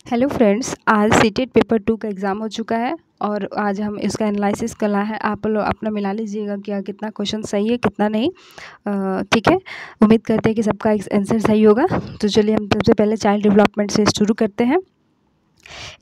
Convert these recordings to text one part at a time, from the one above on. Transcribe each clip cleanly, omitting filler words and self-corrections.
Hello friends, आज CTET paper 2 का exam हो चुका है और आज हम इसका एनालिसिस करना है। आप लोग अपना मिला लीजिएगा क्या कितना क्वेश्चन सही है कितना नहीं। ठीक है, उम्मीद करते हैं कि सबका आंसर सही होगा। तो चलिए हम सबसे पहले चाइल्ड डेवलपमेंट से शुरू करते हैं।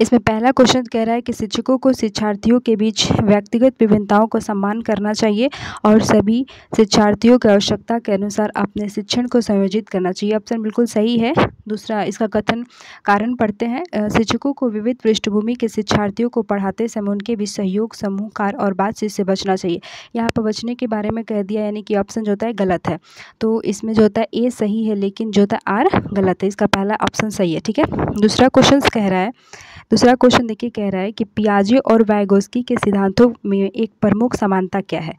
इसमें पहला क्वेश्चन कह रहा है कि शिक्षकों को शिक्षार्थियों के बीच व्यक्तिगत विभिन्नताओं को सम्मान करना चाहिए और सभी शिक्षार्थियों की आवश्यकता के अनुसार अपने शिक्षण को संयोजित करना चाहिए। ऑप्शन बिल्कुल सही है। दूसरा इसका कथन कारण पढ़ते हैं। शिक्षकों को विविध पृष्ठभूमि के शिक्षार्थियों को पढ़ाते समय उनके बीच सहयोग, समूह कार्य और बातचीत से बचना चाहिए। यहाँ पर बचने के बारे में कह दिया, यानी कि ऑप्शन जो होता है गलत है। तो इसमें जो होता है ए सही है, लेकिन जो होता है आर गलत है। इसका पहला ऑप्शन सही है। ठीक है, दूसरा क्वेश्चन देखिए, कह रहा है कि पियाजे और वाइगोस्की के सिद्धांतों में एक प्रमुख समानता क्या है।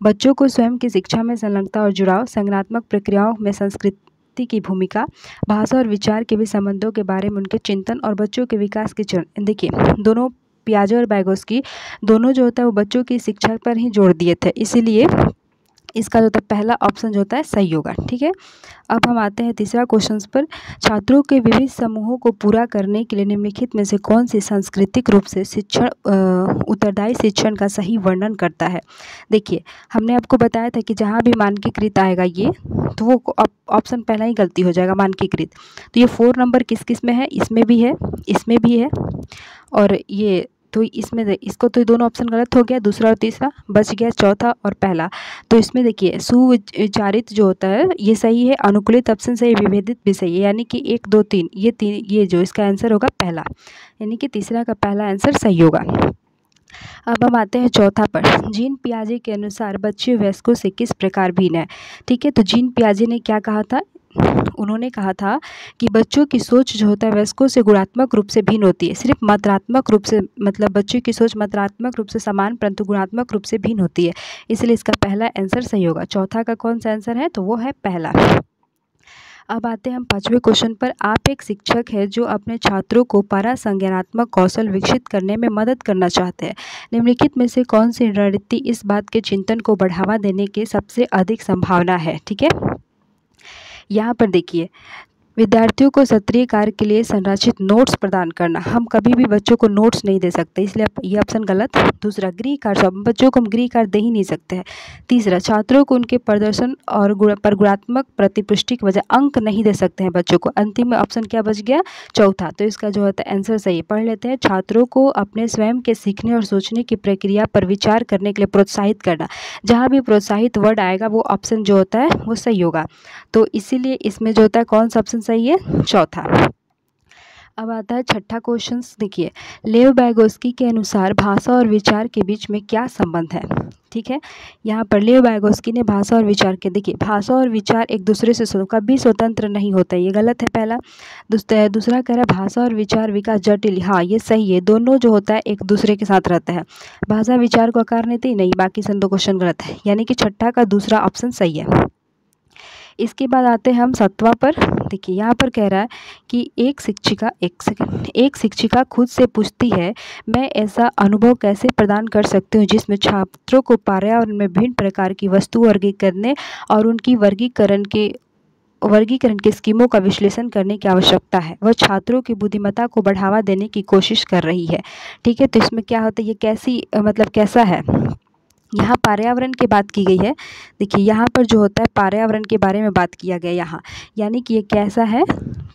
बच्चों को स्वयं की शिक्षा में संलग्नता और जुड़ाव, संज्ञानात्मक प्रक्रियाओं में संस्कृति की भूमिका, भाषा और विचार के भी संबंधों के बारे में उनके चिंतन और बच्चों के विकास के चरण। देखिए, दोनों पियाजे और वाइगोस्की दोनों जो होता है वो बच्चों की शिक्षा पर ही जोर दिए थे, इसीलिए इसका जो होता है पहला ऑप्शन जो होता है सही होगा। ठीक है, अब हम आते हैं तीसरा क्वेश्चन पर। छात्रों के विविध समूहों को पूरा करने के लिए निम्नलिखित में से कौन सी सांस्कृतिक रूप से शिक्षण उत्तरदायी शिक्षण का सही वर्णन करता है। देखिए, हमने आपको बताया था कि जहाँ भी मानकीकृत आएगा ये, तो वो ऑप्शन पहला ही गलती हो जाएगा मानकीकृत। तो ये 4 नंबर किस किस में है, इसमें भी है, इसमें भी है और ये, तो इसमें इसको तो दोनों ऑप्शन गलत हो गया, दूसरा और तीसरा बच गया, चौथा और पहला। तो इसमें देखिए सुविचारित जो होता है ये सही है, अनुकूलित ऑप्शन सही, विभेदित भी सही है, यानी कि 1 2 3 ये जो इसका आंसर होगा पहला, यानी कि तीसरा का पहला आंसर सही होगा। अब हम आते हैं चौथा पर। जीन पियाजे के अनुसार बच्चे वयस्कों से किस प्रकार भिन्न है। ठीक है, तो जीन पियाजे ने क्या कहा था, उन्होंने कहा था कि बच्चों की सोच जो होता है वयस्कों से गुणात्मक रूप से भिन्न होती है। सिर्फ मात्रात्मक रूप से, मतलब बच्चों की सोच मात्रात्मक रूप से समान परंतु गुणात्मक रूप से भिन्न होती है, इसलिए इसका पहला आंसर सही होगा। चौथा का कौन सा आंसर है, तो वो है पहला। अब आते हैं हम 5वें क्वेश्चन पर। आप एक शिक्षक है जो अपने छात्रों को पारा संज्ञानात्मक कौशल विकसित करने में मदद करना चाहते हैं। निम्नलिखित में से कौन सी रणनीति इस बात के चिंतन को बढ़ावा देने की सबसे अधिक संभावना है। ठीक है, यहाँ पर देखिए, विद्यार्थियों को सत्रीय कार्य के लिए संरचित नोट्स प्रदान करना। हम कभी भी बच्चों को नोट्स नहीं दे सकते, इसलिए ये ऑप्शन गलत। दूसरा, गृह कार्य, बच्चों को हम गृह कार्य दे ही नहीं सकते हैं। तीसरा, छात्रों को उनके प्रदर्शन और पर गुणात्मक प्रतिपुष्टि की वजह अंक नहीं दे सकते हैं बच्चों को। अंतिम में ऑप्शन क्या बच गया, चौथा। तो इसका जो होता है आंसर सही है। पढ़ लेते हैं। छात्रों को अपने स्वयं के सीखने और सोचने की प्रक्रिया पर विचार करने के लिए प्रोत्साहित करना। जहाँ भी प्रोत्साहित वर्ड आएगा वो ऑप्शन जो होता है वो सही होगा। तो इसीलिए इसमें जो होता है कौन सा ऑप्शन सही है, चौथा। अब आता है छठा क्वेश्चन। देखिए, लेव वाइगोस्की के अनुसार भाषा और विचार के बीच में क्या संबंध है। ठीक है, यहाँ पर लेव वाइगोस्की ने भाषा और विचार के, देखिए भाषा और विचार एक दूसरे से कभी स्वतंत्र नहीं होता, ये गलत है पहला। दूसरा कह रहा है भाषा और विचार विकास जटिल, हाँ ये सही है, दोनों जो होता है एक दूसरे के साथ रहता है। भाषा विचार को आकार नहीं, नहीं, बाकी सब 2 क्वेश्चन गलत है, यानी कि छठा का दूसरा ऑप्शन सही है। इसके बाद आते हैं हम 7वां पर। देखिए, यहाँ पर कह रहा है कि एक शिक्षिका खुद से पूछती है, मैं ऐसा अनुभव कैसे प्रदान कर सकती हूँ जिसमें छात्रों को पर्यावरण में भिन्न प्रकार की वस्तु वर्गीकरण और उनकी वर्गीकरण के स्कीमों का विश्लेषण करने की आवश्यकता है। वह छात्रों की बुद्धिमत्ता को बढ़ावा देने की कोशिश कर रही है। ठीक है, तो इसमें क्या होता है, ये कैसी मतलब कैसा है, यहाँ पर्यावरण की बात की गई है। देखिए, यहाँ पर जो होता है पर्यावरण के बारे में बात किया गया यहाँ, यानी कि ये कैसा है,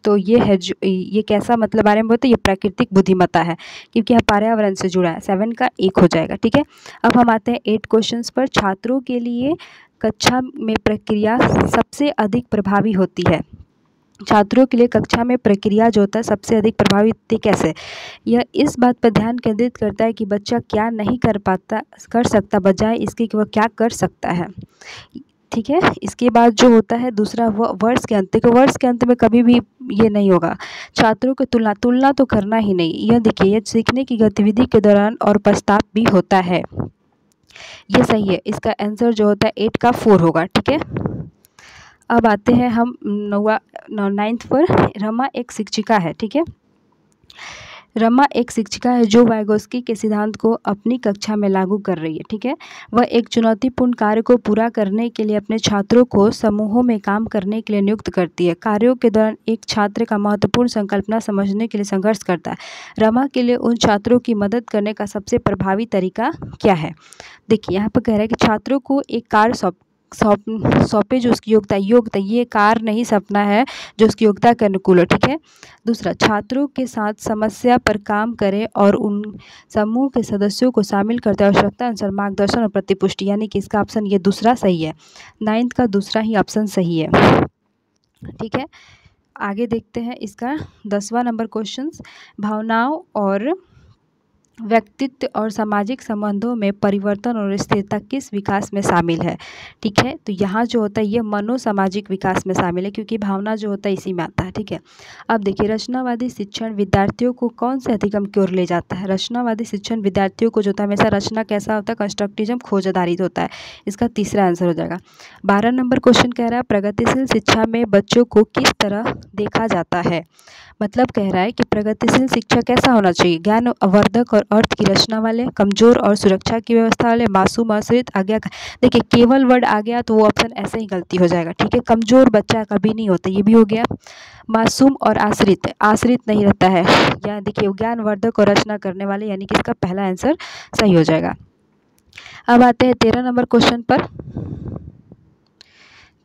तो ये है जो ये कैसा मतलब बारे में बोलते हैं, ये प्राकृतिक बुद्धिमत्ता है, क्योंकि यहाँ पर्यावरण से जुड़ा है। 7 का 1 हो जाएगा। ठीक है, अब हम आते हैं 8 क्वेश्चंस पर। छात्रों के लिए कक्षा में प्रक्रिया सबसे अधिक प्रभावी होती है। छात्रों के लिए कक्षा में प्रक्रिया जो होता है सबसे अधिक प्रभावित कैसे, यह इस बात पर ध्यान केंद्रित करता है कि बच्चा क्या नहीं कर सकता बजाय इसके कि वह क्या कर सकता है। ठीक है, इसके बाद जो होता है दूसरा, वह वर्ष के अंत, वर्ष के अंत में कभी भी ये नहीं होगा। छात्रों की तुलना तो करना ही नहीं। यह देखिए, यह सीखने की गतिविधि के दौरान और पश्चात भी होता है, ये सही है। इसका आंसर जो होता है 8 का 4 होगा। ठीक है, अब आते हैं हम 9th पर। रमा एक शिक्षिका है। ठीक है, रमा एक शिक्षिका है जो वाइगोस्की के सिद्धांत को अपनी कक्षा में लागू कर रही है। ठीक है, वह एक चुनौतीपूर्ण कार्य को पूरा करने के लिए अपने छात्रों को समूहों में काम करने के लिए नियुक्त करती है। कार्यों के दौरान एक छात्र का महत्वपूर्ण संकल्पना समझने के लिए संघर्ष करता है। रमा के लिए उन छात्रों की मदद करने का सबसे प्रभावी तरीका क्या है? देखिए, यहाँ पर कह रहा है कि छात्रों को एक कार्य सौंपे जो उसकी योग्यता ये कार्य नहीं सपना है जो उसकी योग्यता के अनुकूल हो। ठीक है, दूसरा, छात्रों के साथ समस्या पर काम करें और उन समूह के सदस्यों को शामिल करते आवश्यकता अनुसार मार्गदर्शन और प्रतिपुष्टि, यानी कि इसका ऑप्शन ये दूसरा सही है। 9th का दूसरा ही ऑप्शन सही है। ठीक है, आगे देखते हैं इसका 10वां नंबर क्वेश्चन, भावनाओं और व्यक्तित्व और सामाजिक संबंधों में परिवर्तन और स्थिरता किस विकास में शामिल है? ठीक है, तो यहाँ जो होता है ये मनोसामाजिक विकास में शामिल है, क्योंकि भावना जो होता है इसी में आता है। ठीक है, अब देखिए, रचनावादी शिक्षण विद्यार्थियों को कौन से अधिगम की ओर ले जाता है? रचनावादी शिक्षण विद्यार्थियों को जो होता है हमेशा रचना कैसा होता है? कंस्ट्रक्टिज्म, खोज आधारित होता है। इसका तीसरा आंसर हो जाएगा। 12 नंबर क्वेश्चन कह रहा है प्रगतिशील शिक्षा में बच्चों को किस तरह देखा जाता है? मतलब कह रहा है कि प्रगतिशील शिक्षा कैसा होना चाहिए? ज्ञानवर्धक और अर्थ की रचना वाले, कमजोर और सुरक्षा की व्यवस्था वाले, मासूम, आश्रित, आज्ञा। देखिए, केवल वर्ड आ गया तो वो ऑप्शन ऐसे ही गलती हो जाएगा। ठीक है, कमजोर बच्चा कभी नहीं होता, ये भी हो गया। मासूम और आश्रित नहीं रहता है। या देखिए, ज्ञानवर्धक और रचना करने वाले, यानी कि इसका पहला आंसर सही हो जाएगा। अब आते हैं 13 नंबर क्वेश्चन पर।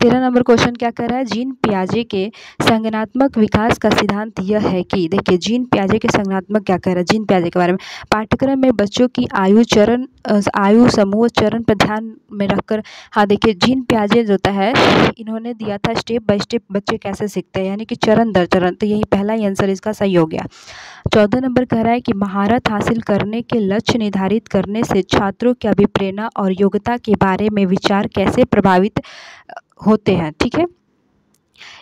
13 नंबर क्वेश्चन क्या कर रहा है? जीन पियाजे के संज्ञानात्मक विकास का सिद्धांत यह है कि, देखिए, जीन पियाजे के संज्ञानात्मक क्या कह रहा है जीन पियाजे के बारे में? पाठ्यक्रम में बच्चों की आयु समूह चरण पर ध्यान में रखकर। हाँ, देखिए, जीन पियाजे जो होता है इन्होंने दिया था स्टेप बाय स्टेप बच्चे कैसे सीखते हैं, यानी कि चरण दर चरण, तो यही पहला ही आंसर इसका सही हो गया। 14 नंबर कह रहा है कि महारत हासिल करने के लक्ष्य निर्धारित करने से छात्रों की अभिप्रेरणा और योग्यता के बारे में विचार कैसे प्रभावित होते हैं? ठीक है,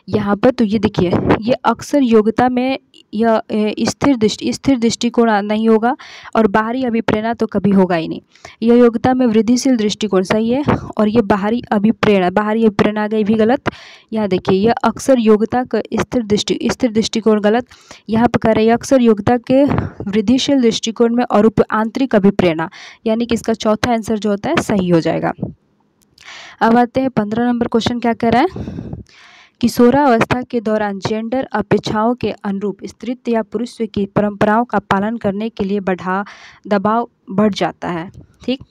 यहाँ पर तो ये देखिए, ये अक्सर योग्यता में यह स्थिर दृष्टिकोण नहीं होगा, और बाहरी अभिप्रेरणा तो कभी होगा ही नहीं। यह योग्यता में वृद्धिशील दृष्टिकोण सही है, और ये बाहरी अभिप्रेरणा आ गई भी गलत। यहाँ देखिए, यह अक्सर योग्यता का स्थिर दृष्टिकोण गलत। यहाँ पर कह रहे हैं अक्सर योग्यता के वृद्धिशील दृष्टिकोण में और आंतरिक अभिप्रेरणा, यानी कि इसका चौथा आंसर जो होता है सही हो जाएगा। अब आते हैं 15 नंबर क्वेश्चन क्या कह रहा है? किशोरावस्था के दौरान जेंडर अपेक्षाओं के अनुरूप स्त्रीत्व या पुरुषत्व की परंपराओं का पालन करने के लिए दबाव बढ़ जाता है। ठीक,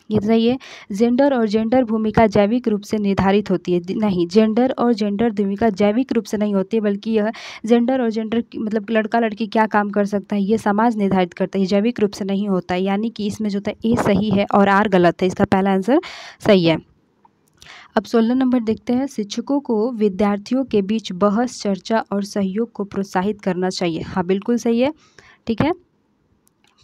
ये सही है। जेंडर और जेंडर भूमिका जैविक रूप से निर्धारित होती है। नहीं, जेंडर और जेंडर भूमिका जैविक रूप से नहीं होती है, बल्कि यह जेंडर और जेंडर मतलब लड़का लड़की क्या काम कर सकता है ये समाज निर्धारित करता है, जैविक रूप से नहीं होता है। यानी कि इसमें जो होता है ए सही है और आर गलत है, इसका पहला आंसर सही है। अब 16 नंबर देखते हैं, शिक्षकों को विद्यार्थियों के बीच बहस, चर्चा और सहयोग को प्रोत्साहित करना चाहिए। हाँ, बिल्कुल सही है। ठीक है,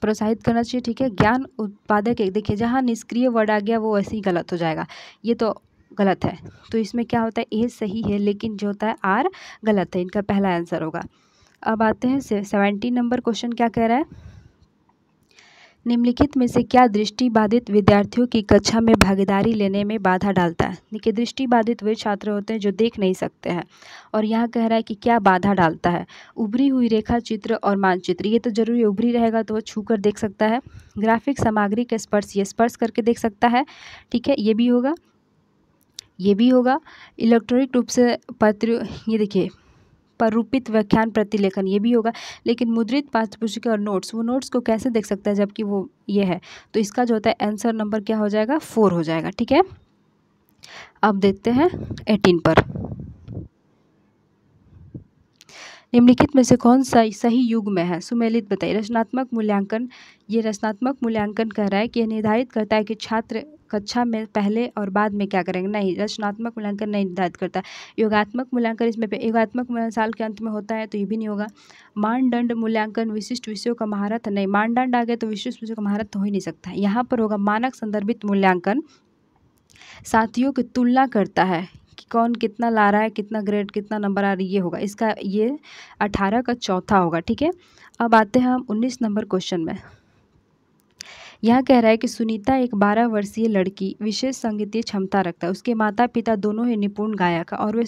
प्रोत्साहित करना चाहिए। ठीक है, ज्ञान उत्पादक, देखिए जहाँ निष्क्रिय वर्ड आ गया वो वैसे ही गलत हो जाएगा, ये तो गलत है। तो इसमें क्या होता है, ए सही है, लेकिन जो होता है आर गलत है, इनका पहला आंसर होगा। अब आते हैं 17 नंबर क्वेश्चन क्या कह रहा है? निम्नलिखित में से क्या दृष्टिबाधित विद्यार्थियों की कक्षा में भागीदारी लेने में बाधा डालता है? देखिए, दृष्टिबाधित वे छात्र होते हैं जो देख नहीं सकते हैं, और यहाँ कह रहा है कि क्या बाधा डालता है? उभरी हुई रेखा चित्र और मानचित्र, ये तो जरूरी उभरी रहेगा तो वो छू कर देख सकता है। ग्राफिक सामग्री के स्पर्श, ये स्पर्श करके देख सकता है। ठीक है, ये भी होगा, ये भी होगा। इलेक्ट्रॉनिक रूप से पत्र, ये देखिए प्ररूपित व्याख्यान प्रतिलेखन, ये भी होगा। लेकिन मुद्रित पाठ्यपुस्तिका और नोट्स, वो नोट्स को कैसे देख सकता है जबकि वो ये है? तो इसका जो होता है आंसर नंबर क्या हो जाएगा? 4 हो जाएगा। ठीक है, अब देखते हैं 18 पर। निम्नलिखित में से कौन सा सही युग में है? सुमेलित बताइए। रचनात्मक मूल्यांकन, ये रचनात्मक मूल्यांकन कह रहा है कि यह निर्धारित करता है कि छात्र कक्षा में पहले और बाद में क्या करेंगे। नहीं, रचनात्मक मूल्यांकन नहीं निर्धारित करता। योगात्मक मूल्यांकन, इसमें योगात्मक मूल्यांकन साल के अंत में होता है, तो ये भी नहीं होगा। मानदंड मूल्यांकन, विशिष्ट विषयों का महारत, नहीं, मानदंड आ गए तो विशिष्ट विषयों का महारत तो हो ही नहीं सकता। यहाँ पर होगा मानक संदर्भित मूल्यांकन, साथियों की तुलना करता है कि कौन कितना ला रहा है, कितना ग्रेड, कितना नंबर आ रही, ये होगा। इसका ये 18 का चौथा होगा। ठीक है, अब आते हैं हम 19 नंबर क्वेश्चन में। यह कह रहा है कि सुनीता एक 12 वर्षीय लड़की विशेष संगीतीय क्षमता रखता है। उसके माता पिता दोनों ही निपुण गायक हैं और वे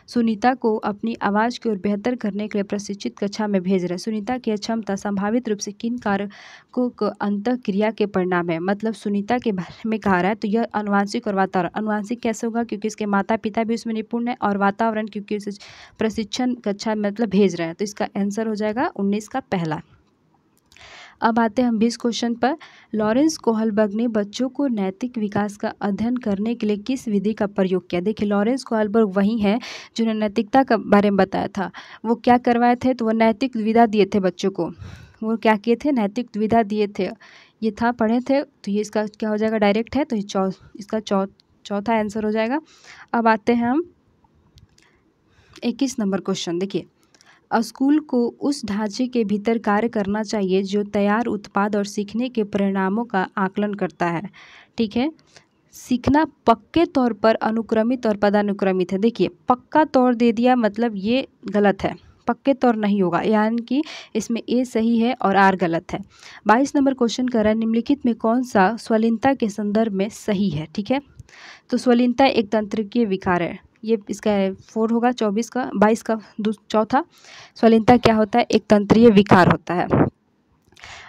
सुनीता को अपनी आवाज़ की ओर बेहतर करने के लिए प्रशिक्षित कक्षा में भेज रहे हैं। सुनीता की यह क्षमता संभावित रूप से किन कारकों को अंतःक्रिया के परिणाम है। मतलब सुनीता के बारे में कहा रहा है, तो यह अनुवांशिक और वातावरण। अनुवांशिक कैसे होगा, क्योंकि इसके माता पिता भी उसमें निपुण है, और वातावरण क्योंकि उसे प्रशिक्षण कक्षा मतलब भेज रहे हैं। तो इसका आंसर हो जाएगा 19 का पहला। अब आते हैं हम 20 क्वेश्चन पर। लॉरेंस कोहलबर्ग ने बच्चों को नैतिक विकास का अध्ययन करने के लिए किस विधि का प्रयोग किया। देखिए, लॉरेंस कोहलबर्ग वही हैं जिन्होंने नैतिकता के बारे में बताया था। वो क्या करवाए थे, तो वो नैतिक विधा दिए थे बच्चों को। वो क्या किए थे, नैतिक विधा दिए थे। ये था, पढ़े थे, तो ये इसका क्या हो जाएगा, डायरेक्ट है, तो ये इसका चौथा आंसर हो जाएगा। अब आते हैं हम 21 नंबर क्वेश्चन। देखिए, स्कूल को उस ढांचे के भीतर कार्य करना चाहिए जो तैयार उत्पाद और सीखने के परिणामों का आकलन करता है। ठीक है, सीखना पक्के तौर पर अनुक्रमित और पदानुक्रमित है। देखिए, पक्का तौर दे दिया मतलब ये गलत है, पक्के तौर नहीं होगा, यानी कि इसमें ए सही है और आर गलत है। 22 नंबर क्वेश्चन कर रहा है, निम्नलिखित में कौन सा स्वलीनता के संदर्भ में सही है। ठीक है, तो स्वलीनता एक तंत्रिकीय विकार है, ये इसका 4 होगा। 22 का चौथा, स्वलीनता क्या होता है, एक तंत्रीय विकार होता है।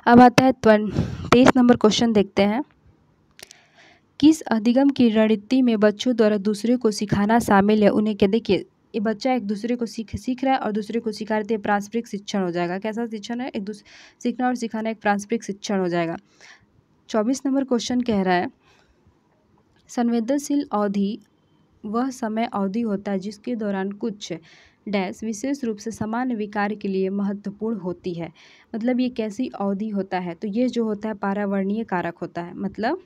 अब आता है 23 नंबर क्वेश्चन, देखते हैं। किस अधिगम की रणनीति में बच्चों द्वारा दूसरे को सिखाना शामिल है, उन्हें क्या। देखिए, ये बच्चा एक दूसरे को सीख रहा है और दूसरे को सिखा रहे थे, पारस्परिक शिक्षण हो जाएगा। कैसा शिक्षण है, एक दूसरे सीखना और सिखाना एक पारस्परिक शिक्षण हो जाएगा। 24 नंबर क्वेश्चन कह रहा है, संवेदनशील अवधि वह समय अवधि होता है जिसके दौरान कुछ डैश विशेष रूप से सामान्य विकार के लिए महत्वपूर्ण होती है। मतलब ये कैसी अवधि होता है, तो ये जो होता है पर्यावरणीय कारक होता है। मतलब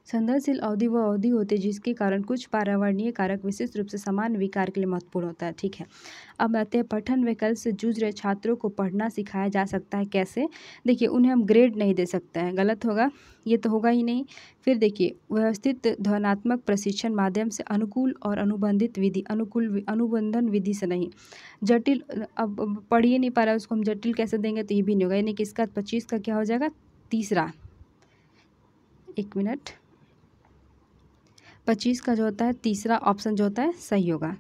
संवेदनशील अवधि वह अवधि होती है जिसके कारण कुछ पर्यावरणीय कारक विशेष रूप से सामान्य विकार के लिए महत्वपूर्ण होता है। ठीक है, अब आते हैं पठन विकल्प से जूझ रहे छात्रों को पढ़ना सिखाया जा सकता है कैसे। देखिए, उन्हें हम ग्रेड नहीं दे सकते हैं, गलत होगा, ये तो होगा ही नहीं। फिर देखिए, व्यवस्थित ध्वन्यात्मक प्रशिक्षण माध्यम से अनुकूल और अनुबंधित विधि, अनुबंधन विधि से नहीं। जटिल, अब पढ़ ही नहीं पा रहा है उसको हम जटिल कैसे देंगे, तो ये भी नहीं होगा। यानी कि इसका 25 का क्या हो जाएगा, तीसरा। 1 मिनट, 25 का जो होता है तीसरा ऑप्शन जो होता है सही होगा।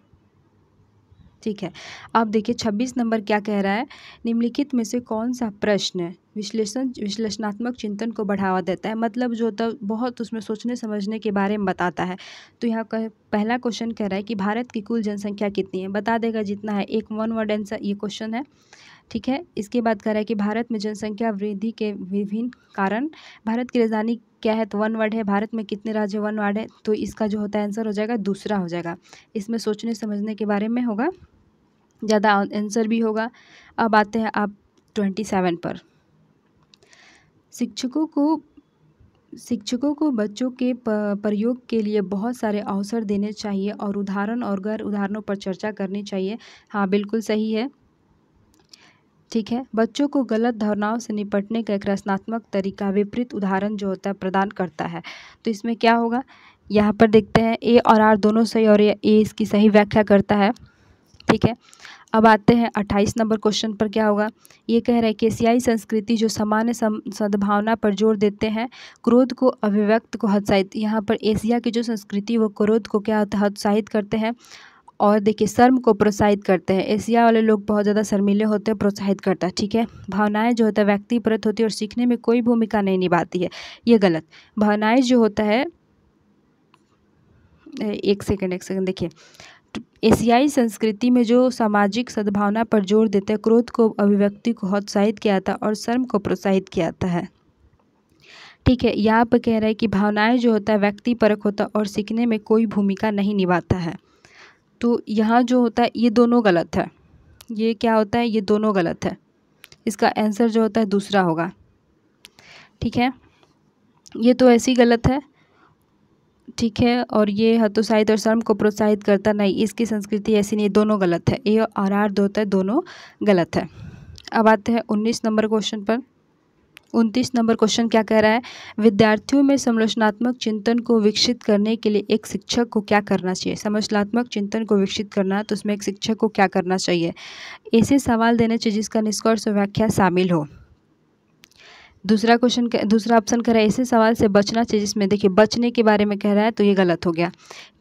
ठीक है, अब देखिए 26 नंबर क्या कह रहा है, निम्नलिखित में से कौन सा प्रश्न विश्लेषणात्मक चिंतन को बढ़ावा देता है। मतलब जो होता है बहुत उसमें सोचने समझने के बारे में बताता है। तो यहाँ का पहला क्वेश्चन कह रहा है कि भारत की कुल जनसंख्या कितनी है, बता देगा जितना है, एक 1 वर्ड आंसर ये क्वेश्चन है। ठीक है, इसके बाद कह रहा है कि भारत में जनसंख्या वृद्धि के विभिन्न कारण, भारत की राजधानी क्या है, तो 1 वर्ड है। भारत में कितने राज्य, 1 वर्ड है, तो इसका जो होता है आंसर हो जाएगा दूसरा हो जाएगा। इसमें सोचने समझने के बारे में होगा, ज़्यादा आंसर भी होगा। अब आते हैं आप 27 पर। शिक्षकों को बच्चों के प्रयोग के लिए बहुत सारे अवसर देने चाहिए और उदाहरण और गैर उदाहरणों पर चर्चा करनी चाहिए। हाँ, बिल्कुल सही है। ठीक है, बच्चों को गलत धारणाओं से निपटने का एक रचनात्मक तरीका विपरीत उदाहरण जो होता है प्रदान करता है। तो इसमें क्या होगा, यहाँ पर देखते हैं ए और आर दोनों सही, और ये ए इसकी सही व्याख्या करता है। ठीक है, अब आते हैं 28 नंबर क्वेश्चन पर। क्या होगा, ये कह रहा है कि एशियाई संस्कृति जो सामान्य सद्भावना पर जोर देते हैं, क्रोध को अभिव्यक्त को हतोत्साहित। यहाँ पर एशिया की जो संस्कृति वो क्रोध को क्या होता है, हतोत्साहित करते हैं, और देखिए शर्म को प्रोत्साहित करते हैं। एशिया वाले लोग बहुत ज़्यादा शर्मीले होते हैं, प्रोत्साहित करता है। ठीक है, भावनाएं जो होता है व्यक्तिपरक होती है और सीखने में कोई भूमिका नहीं निभाती है, ये गलत। भावनाएं जो होता है, एक सेकंड देखिए, एशियाई संस्कृति में जो सामाजिक सद्भावना पर जोर देते हैं, क्रोध को अभिव्यक्ति को हतोत्साहित किया जाता है और शर्म को प्रोत्साहित किया जाता है। ठीक है, यहाँ पर कह रहा है कि भावनाएं जो होता है व्यक्तिपरक होता है और सीखने में कोई भूमिका नहीं निभाता है। तो यहाँ जो होता है ये दोनों गलत है, ये क्या होता है, ये दोनों गलत है। इसका आंसर जो होता है दूसरा होगा। ठीक है, ये तो ऐसी गलत है। ठीक है, और ये हतोत्साहित और शर्म को प्रोत्साहित करता नहीं, इसकी संस्कृति ऐसी नहीं, दोनों गलत है। ए और आर दो होता है, दोनों गलत है। अब आते हैं 19 नंबर क्वेश्चन पर। 29 नंबर क्वेश्चन क्या कह रहा है, विद्यार्थियों में समालोचनात्मक चिंतन को विकसित करने के लिए एक शिक्षक को क्या करना चाहिए। समालोचनात्मक चिंतन को विकसित करना है तो उसमें एक शिक्षक को क्या करना चाहिए। ऐसे सवाल देने चाहिए जिसका निष्कर्ष व्याख्या शामिल हो। दूसरा ऑप्शन कह रहा है ऐसे सवाल से बचना चाहिए जिसमें देखिए बचने के बारे में कह रहा है, तो ये गलत हो गया।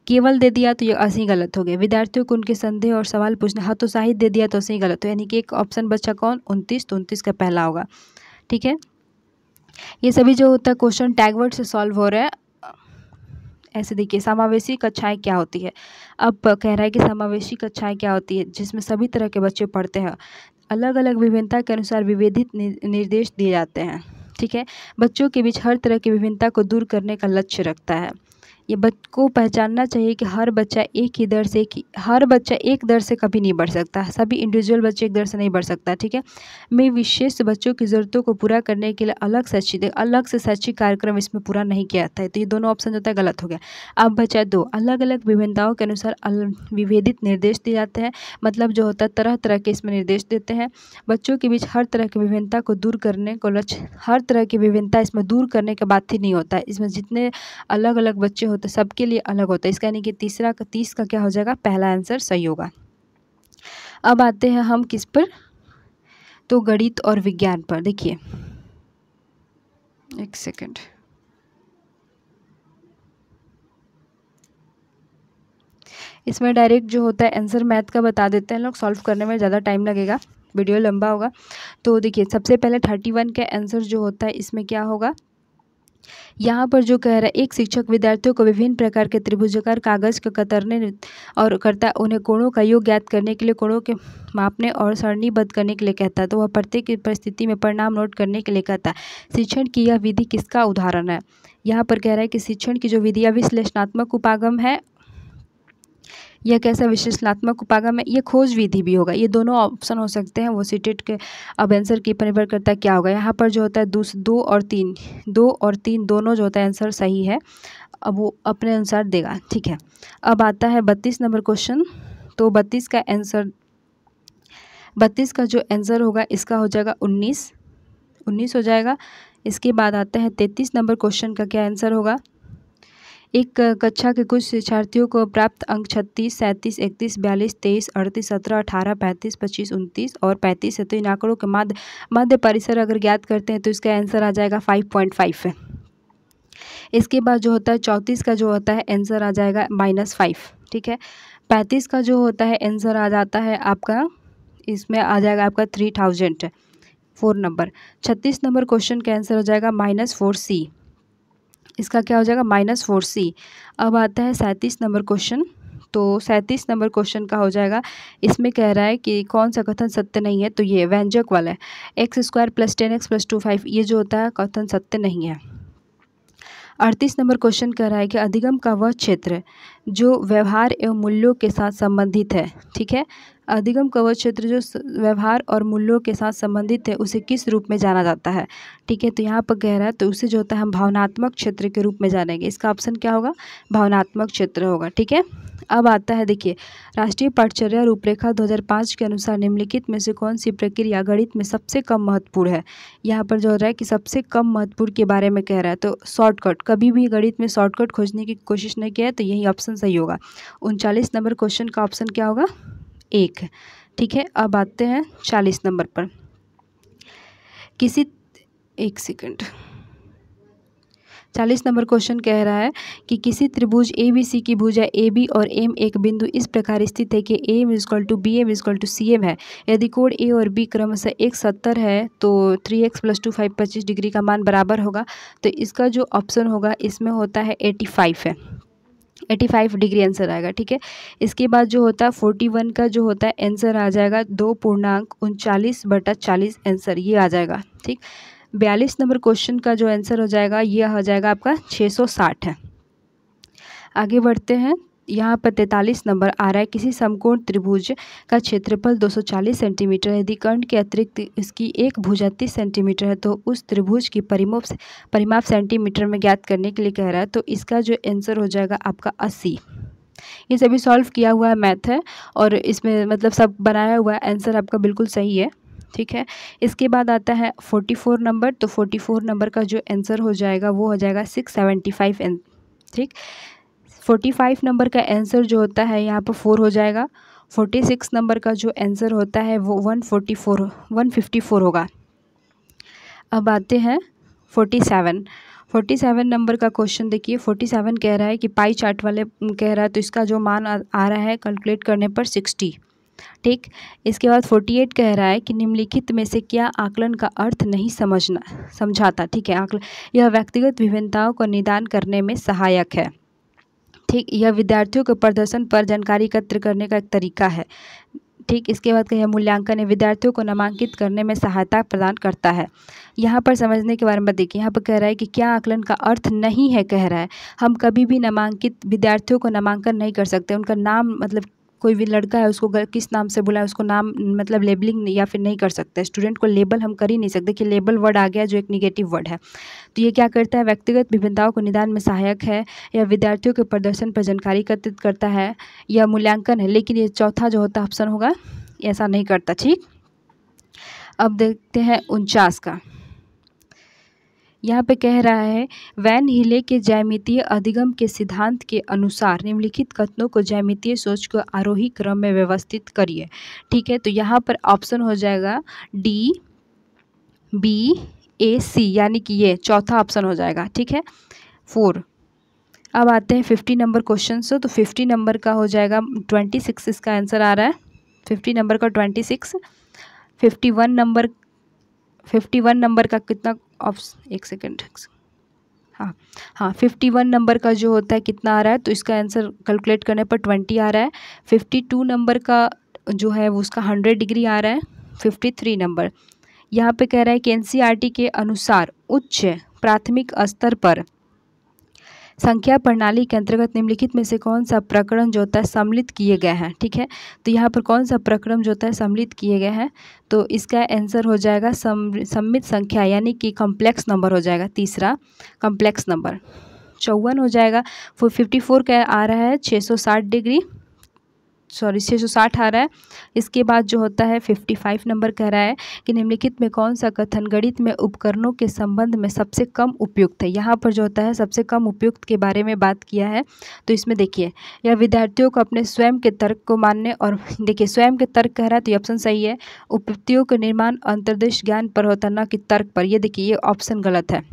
केवल दे दिया तो ये असही गलत हो गया। विद्यार्थियों को उनके संदेह और सवाल पूछना हतोत्साहित दे दिया तो असही गलत हो, यानी कि एक ऑप्शन बचा कौन 29, तो 29 का पहला होगा। ठीक है, ये सभी जो होता है क्वेश्चन टैग वर्ड से सॉल्व हो रहा है। ऐसे देखिए समावेशी कक्षाएं क्या होती है। अब कह रहा है कि समावेशी कक्षाएं क्या होती है, जिसमें सभी तरह के बच्चे पढ़ते हैं, अलग अलग विभिन्नता के अनुसार विभेदित निर्देश दिए जाते हैं। ठीक है, बच्चों के बीच हर तरह की विभिन्नता को दूर करने का लक्ष्य रखता है। ये बच्चों को पहचानना चाहिए कि हर बच्चा एक दर से कभी नहीं बढ़ सकता, सभी इंडिविजुअल बच्चे एक दर से नहीं बढ़ सकता। ठीक है, मैं विशेष बच्चों की ज़रूरतों को पूरा करने के लिए अलग से शैक्षिक कार्यक्रम इसमें पूरा नहीं किया जाता है, तो ये दोनों ऑप्शन जो है गलत हो गया। अब बचा 2, अलग अलग विभिन्नताओं के अनुसार विभेदित निर्देश दिए जाते हैं, मतलब जो होता है तरह तरह के इसमें निर्देश देते हैं। बच्चों के बीच हर तरह की विभिन्नता को दूर करने को लक्ष्य, हर तरह की विभिन्नता इसमें दूर करने का बात ही नहीं होता है, इसमें जितने अलग अलग बच्चे होते हैं सबके लिए अलग होता है। इसका यानी कि 30 का क्या हो जाएगा, पहला आंसर सही होगा। अब आते हैं हम किस पर, तो गणित और विज्ञान पर। देखिए एक सेकंड, इसमें डायरेक्ट जो होता है आंसर मैथ का बता देते हैं लोग, सॉल्व करने में ज़्यादा टाइम लगेगा, वीडियो लंबा होगा। तो देखिए सबसे पहले 31 का आंसर जो होता है इसमें क्या होगा, यहाँ पर जो कह रहा है एक शिक्षक विद्यार्थियों को विभिन्न प्रकार के त्रिभुजाकार कागज का कतरने और करता है, उन्हें कोणों का योग ज्ञात करने के लिए, कोणों के मापने और सारणीबद्ध करने के लिए कहता है, तो वह प्रत्येक परिस्थिति में परिणाम नोट करने के लिए कहता है। शिक्षण की यह विधि किसका उदाहरण है। यहाँ पर कह रहा है कि शिक्षण की जो विधि है विश्लेषणात्मक उपागम है, यह कैसा विश्लेषणात्मक उपागम है, ये खोज विधि भी होगा। ये दोनों ऑप्शन हो सकते हैं, वो सीटेट के अब आंसर की पर निर्भर करता है क्या होगा। यहाँ पर जो होता है 2 और 3 दोनों जो होता है आंसर सही है, अब वो अपने अनुसार देगा। ठीक है, अब आता है 32 नंबर क्वेश्चन। तो 32 का जो आंसर होगा इसका हो जाएगा 19 हो जाएगा। इसके बाद आता है 33 नंबर क्वेश्चन का क्या आंसर होगा। एक कक्षा के कुछ शिक्षार्थियों को प्राप्त अंक 36, 37, 31, 42, 23, 38, 17, 18, 35, 25, 29 और 35 है, तो इन आंकड़ों के मध्य परिसर अगर ज्ञात करते हैं तो इसका आंसर आ जाएगा 5.5 है। इसके बाद जो होता है 34 का जो होता है आंसर आ जाएगा -5। ठीक है, 35 का जो होता है आंसर आ जाता है आपका, इसमें आ जाएगा आपका 3000 4 नंबर। 36 नंबर क्वेश्चन का आंसर हो जाएगा -4C, इसका क्या हो जाएगा -4C। अब आता है 37 नंबर क्वेश्चन। तो 37 नंबर क्वेश्चन का हो जाएगा, इसमें कह रहा है कि कौन सा कथन सत्य नहीं है, तो ये व्यंजक वाला है x² + 10x + 25, ये जो होता है कथन सत्य नहीं है। 38 नंबर क्वेश्चन कह रहा है कि अधिगम का वह क्षेत्र जो व्यवहार एवं मूल्यों के साथ संबंधित है। ठीक है, अधिगम का वह क्षेत्र जो व्यवहार और मूल्यों के साथ संबंधित है उसे किस रूप में जाना जाता है। ठीक है, तो यहाँ पर कह रहा है तो उसे जो होता है हम भावनात्मक क्षेत्र के रूप में जानेंगे। इसका ऑप्शन क्या होगा, भावनात्मक क्षेत्र होगा। ठीक है, अब आता है देखिए राष्ट्रीय पाठ्यचर्या रूपरेखा 2005 के अनुसार निम्नलिखित में से कौन सी प्रक्रिया गणित में सबसे कम महत्वपूर्ण है। यहाँ पर जो हो रहा है कि सबसे कम महत्वपूर्ण के बारे में कह रहा है, तो शॉर्टकट, कभी भी गणित में शॉर्टकट खोजने की कोशिश नहीं किया है, तो यही ऑप्शन सही होगा। 39 नंबर क्वेश्चन का ऑप्शन क्या होगा, 1। ठीक है, अब आते हैं 40 नंबर पर। एक सेकंड, 40 नंबर क्वेश्चन कह रहा है कि किसी त्रिभुज ABC की भुजा AB और M एक बिंदु इस प्रकार स्थित है कि AM = BM = CM है। यदि कोण A और B क्रमशः 170 है तो 3x + 2 5 25 डिग्री का मान बराबर होगा। तो इसका जो ऑप्शन होगा इसमें होता है 85 है, 85 डिग्री आंसर आएगा। ठीक है, इसके बाद जो होता है 41 का जो होता है आंसर आ जाएगा 2.39/40 आंसर ये आ जाएगा। ठीक, 42 नंबर क्वेश्चन का जो आंसर हो जाएगा ये हो जाएगा आपका 660 है। आगे बढ़ते हैं, यहाँ पर 43 नंबर आ रहा है किसी समकोण त्रिभुज का क्षेत्रफल 240 सेंटीमीटर है, यदि कर्ण के अतिरिक्त इसकी एक भुजा 30 सेंटीमीटर है तो उस त्रिभुज की परिमाप सेंटीमीटर में ज्ञात करने के लिए कह रहा है। तो इसका जो आंसर हो जाएगा आपका 80। ये सभी सॉल्व किया हुआ मैथ है और इसमें मतलब सब बनाया हुआ आंसर आपका बिल्कुल सही है। ठीक है, इसके बाद आता है 44 नंबर। तो 44 नंबर का जो आंसर हो जाएगा वो हो जाएगा 675। ठीक, 45 नंबर का आंसर जो होता है यहाँ पर 4 हो जाएगा। 46 नंबर का जो आंसर होता है वो 154 154 होगा। अब आते हैं 47 नंबर का क्वेश्चन देखिए। 47 कह रहा है कि पाई चार्ट वाले कह रहा है तो इसका जो मान आ रहा है कैलकुलेट करने पर 60। ठीक, इसके बाद 48 कह रहा है कि निम्नलिखित में से क्या आकलन का अर्थ नहीं समझाता। ठीक है, आकलन यह व्यक्तिगत विभिन्नताओं को निदान करने में सहायक है। ठीक, यह विद्यार्थियों के प्रदर्शन पर जानकारी एकत्र करने का एक तरीका है। ठीक, इसके बाद कहिए मूल्यांकन है विद्यार्थियों को नामांकित करने में सहायता प्रदान करता है। यहाँ पर समझने के बारे में देखिए, यहाँ पर कह रहा है कि क्या आकलन का अर्थ नहीं है, कह रहा है हम कभी भी नामांकित विद्यार्थियों को नामांकन नहीं कर सकते। उनका नाम मतलब कोई भी लड़का है उसको किस नाम से बुलाए, उसको नाम मतलब लेबलिंग या फिर नहीं कर सकते। स्टूडेंट को लेबल हम कर ही नहीं सकते कि लेबल वर्ड आ गया जो एक निगेटिव वर्ड है। तो ये क्या करता है, व्यक्तिगत विभिन्नताओं को निदान में सहायक है, यह विद्यार्थियों के प्रदर्शन पर जानकारी एकत्रित करता है, यह मूल्यांकन है। लेकिन ये चौथा जो होता है ऑप्शन होगा, ऐसा नहीं करता। ठीक, अब देखते हैं 49 का। यहाँ पे कह रहा है वैन हीले के ज्यामितीय अधिगम के सिद्धांत के अनुसार निम्नलिखित कथनों को ज्यामितीय सोच को आरोही क्रम में व्यवस्थित करिए। ठीक है, तो यहाँ पर ऑप्शन हो जाएगा डी, बी, ए, सी, यानी कि ये चौथा ऑप्शन हो जाएगा। ठीक है, 4। अब आते हैं 50 नंबर क्वेश्चन से। तो 50 नंबर का हो जाएगा 26, इसका आंसर आ रहा है 50 नंबर का 26। 51 नंबर का कितना ऑप्शन, एक सेकेंड, हाँ 51 नंबर का जो होता है कितना आ रहा है, तो इसका आंसर कैलकुलेट करने पर 20 आ रहा है। 52 नंबर का जो है उसका 100 डिग्री आ रहा है। 53 नंबर यहाँ पे कह रहा है कि एनसीईआरटी के अनुसार उच्च प्राथमिक स्तर पर संख्या प्रणाली के अंतर्गत निम्नलिखित में से कौन सा प्रकरण जो होता है सम्मिलित किए गए हैं। ठीक है, तो यहाँ पर कौन सा प्रकरण जो होता है सम्मिलित किए गए हैं, तो इसका आंसर हो जाएगा सम्मित संख्या, यानी कि कॉम्प्लेक्स नंबर हो जाएगा। तीसरा कॉम्प्लेक्स नंबर 54 हो जाएगा। 54 का आ रहा है 660 डिग्री, 660 आ रहा है। इसके बाद जो होता है 55 नंबर कह रहा है कि निम्नलिखित में कौन सा कथन गणित में उपकरणों के संबंध में सबसे कम उपयुक्त है। यहाँ पर जो होता है सबसे कम उपयुक्त के बारे में बात किया है। तो इसमें देखिए यह विद्यार्थियों को अपने स्वयं के तर्क को मानने, और देखिए स्वयं के तर्क कह रहा है तो ये ऑप्शन सही है। उपयुक्तियों के निर्माण अंतर्दृष्टि ज्ञान पर होता न कि तर्क पर, ये देखिए ये ऑप्शन गलत है।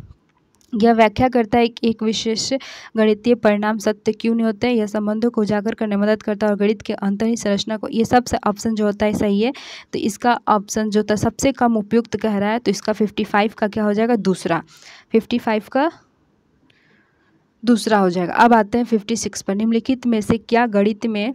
यह व्याख्या करता है कि एक विशेष गणितीय परिणाम सत्य क्यों नहीं होते, यह संबंधों को उजागर करने में मदद करता है और गणित के अंतर्निहित संरचना को, ये सब ऑप्शन जो होता है सही है। तो इसका ऑप्शन जो था सबसे कम उपयुक्त कह रहा है, तो इसका 55 का क्या हो जाएगा, दूसरा। 55 का दूसरा हो जाएगा। अब आते हैं 56 पर। निम्नलिखित में से क्या गणित में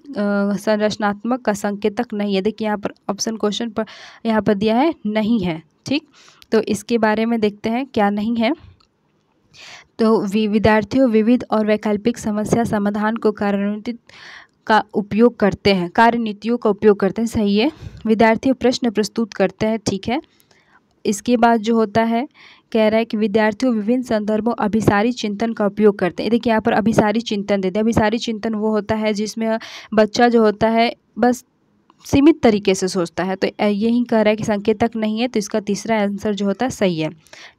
संरचनात्मक का संकेतक नहीं है। देखिए यहाँ पर ऑप्शन क्वेश्चन पर यहाँ पर दिया है नहीं है। ठीक, तो इसके बारे में देखते हैं क्या नहीं है। तो विद्यार्थियों विविध और वैकल्पिक समस्या समाधान को कार्यनीति का उपयोग करते हैं, कार्यनीतियों का उपयोग करते हैं, सही है। विद्यार्थी प्रश्न प्रस्तुत करते हैं, ठीक है। इसके बाद जो होता है कह रहा है कि विद्यार्थियों विभिन्न संदर्भों अभिसारी चिंतन का उपयोग करते हैं। देखिए यहाँ पर अभिसारी चिंतन देते हैं। अभिसारी चिंतन वो होता है जिसमें बच्चा जो होता है बस सीमित तरीके से सोचता है, तो यही कह रहा है कि संकेतक नहीं है, तो इसका तीसरा आंसर जो होता है सही है।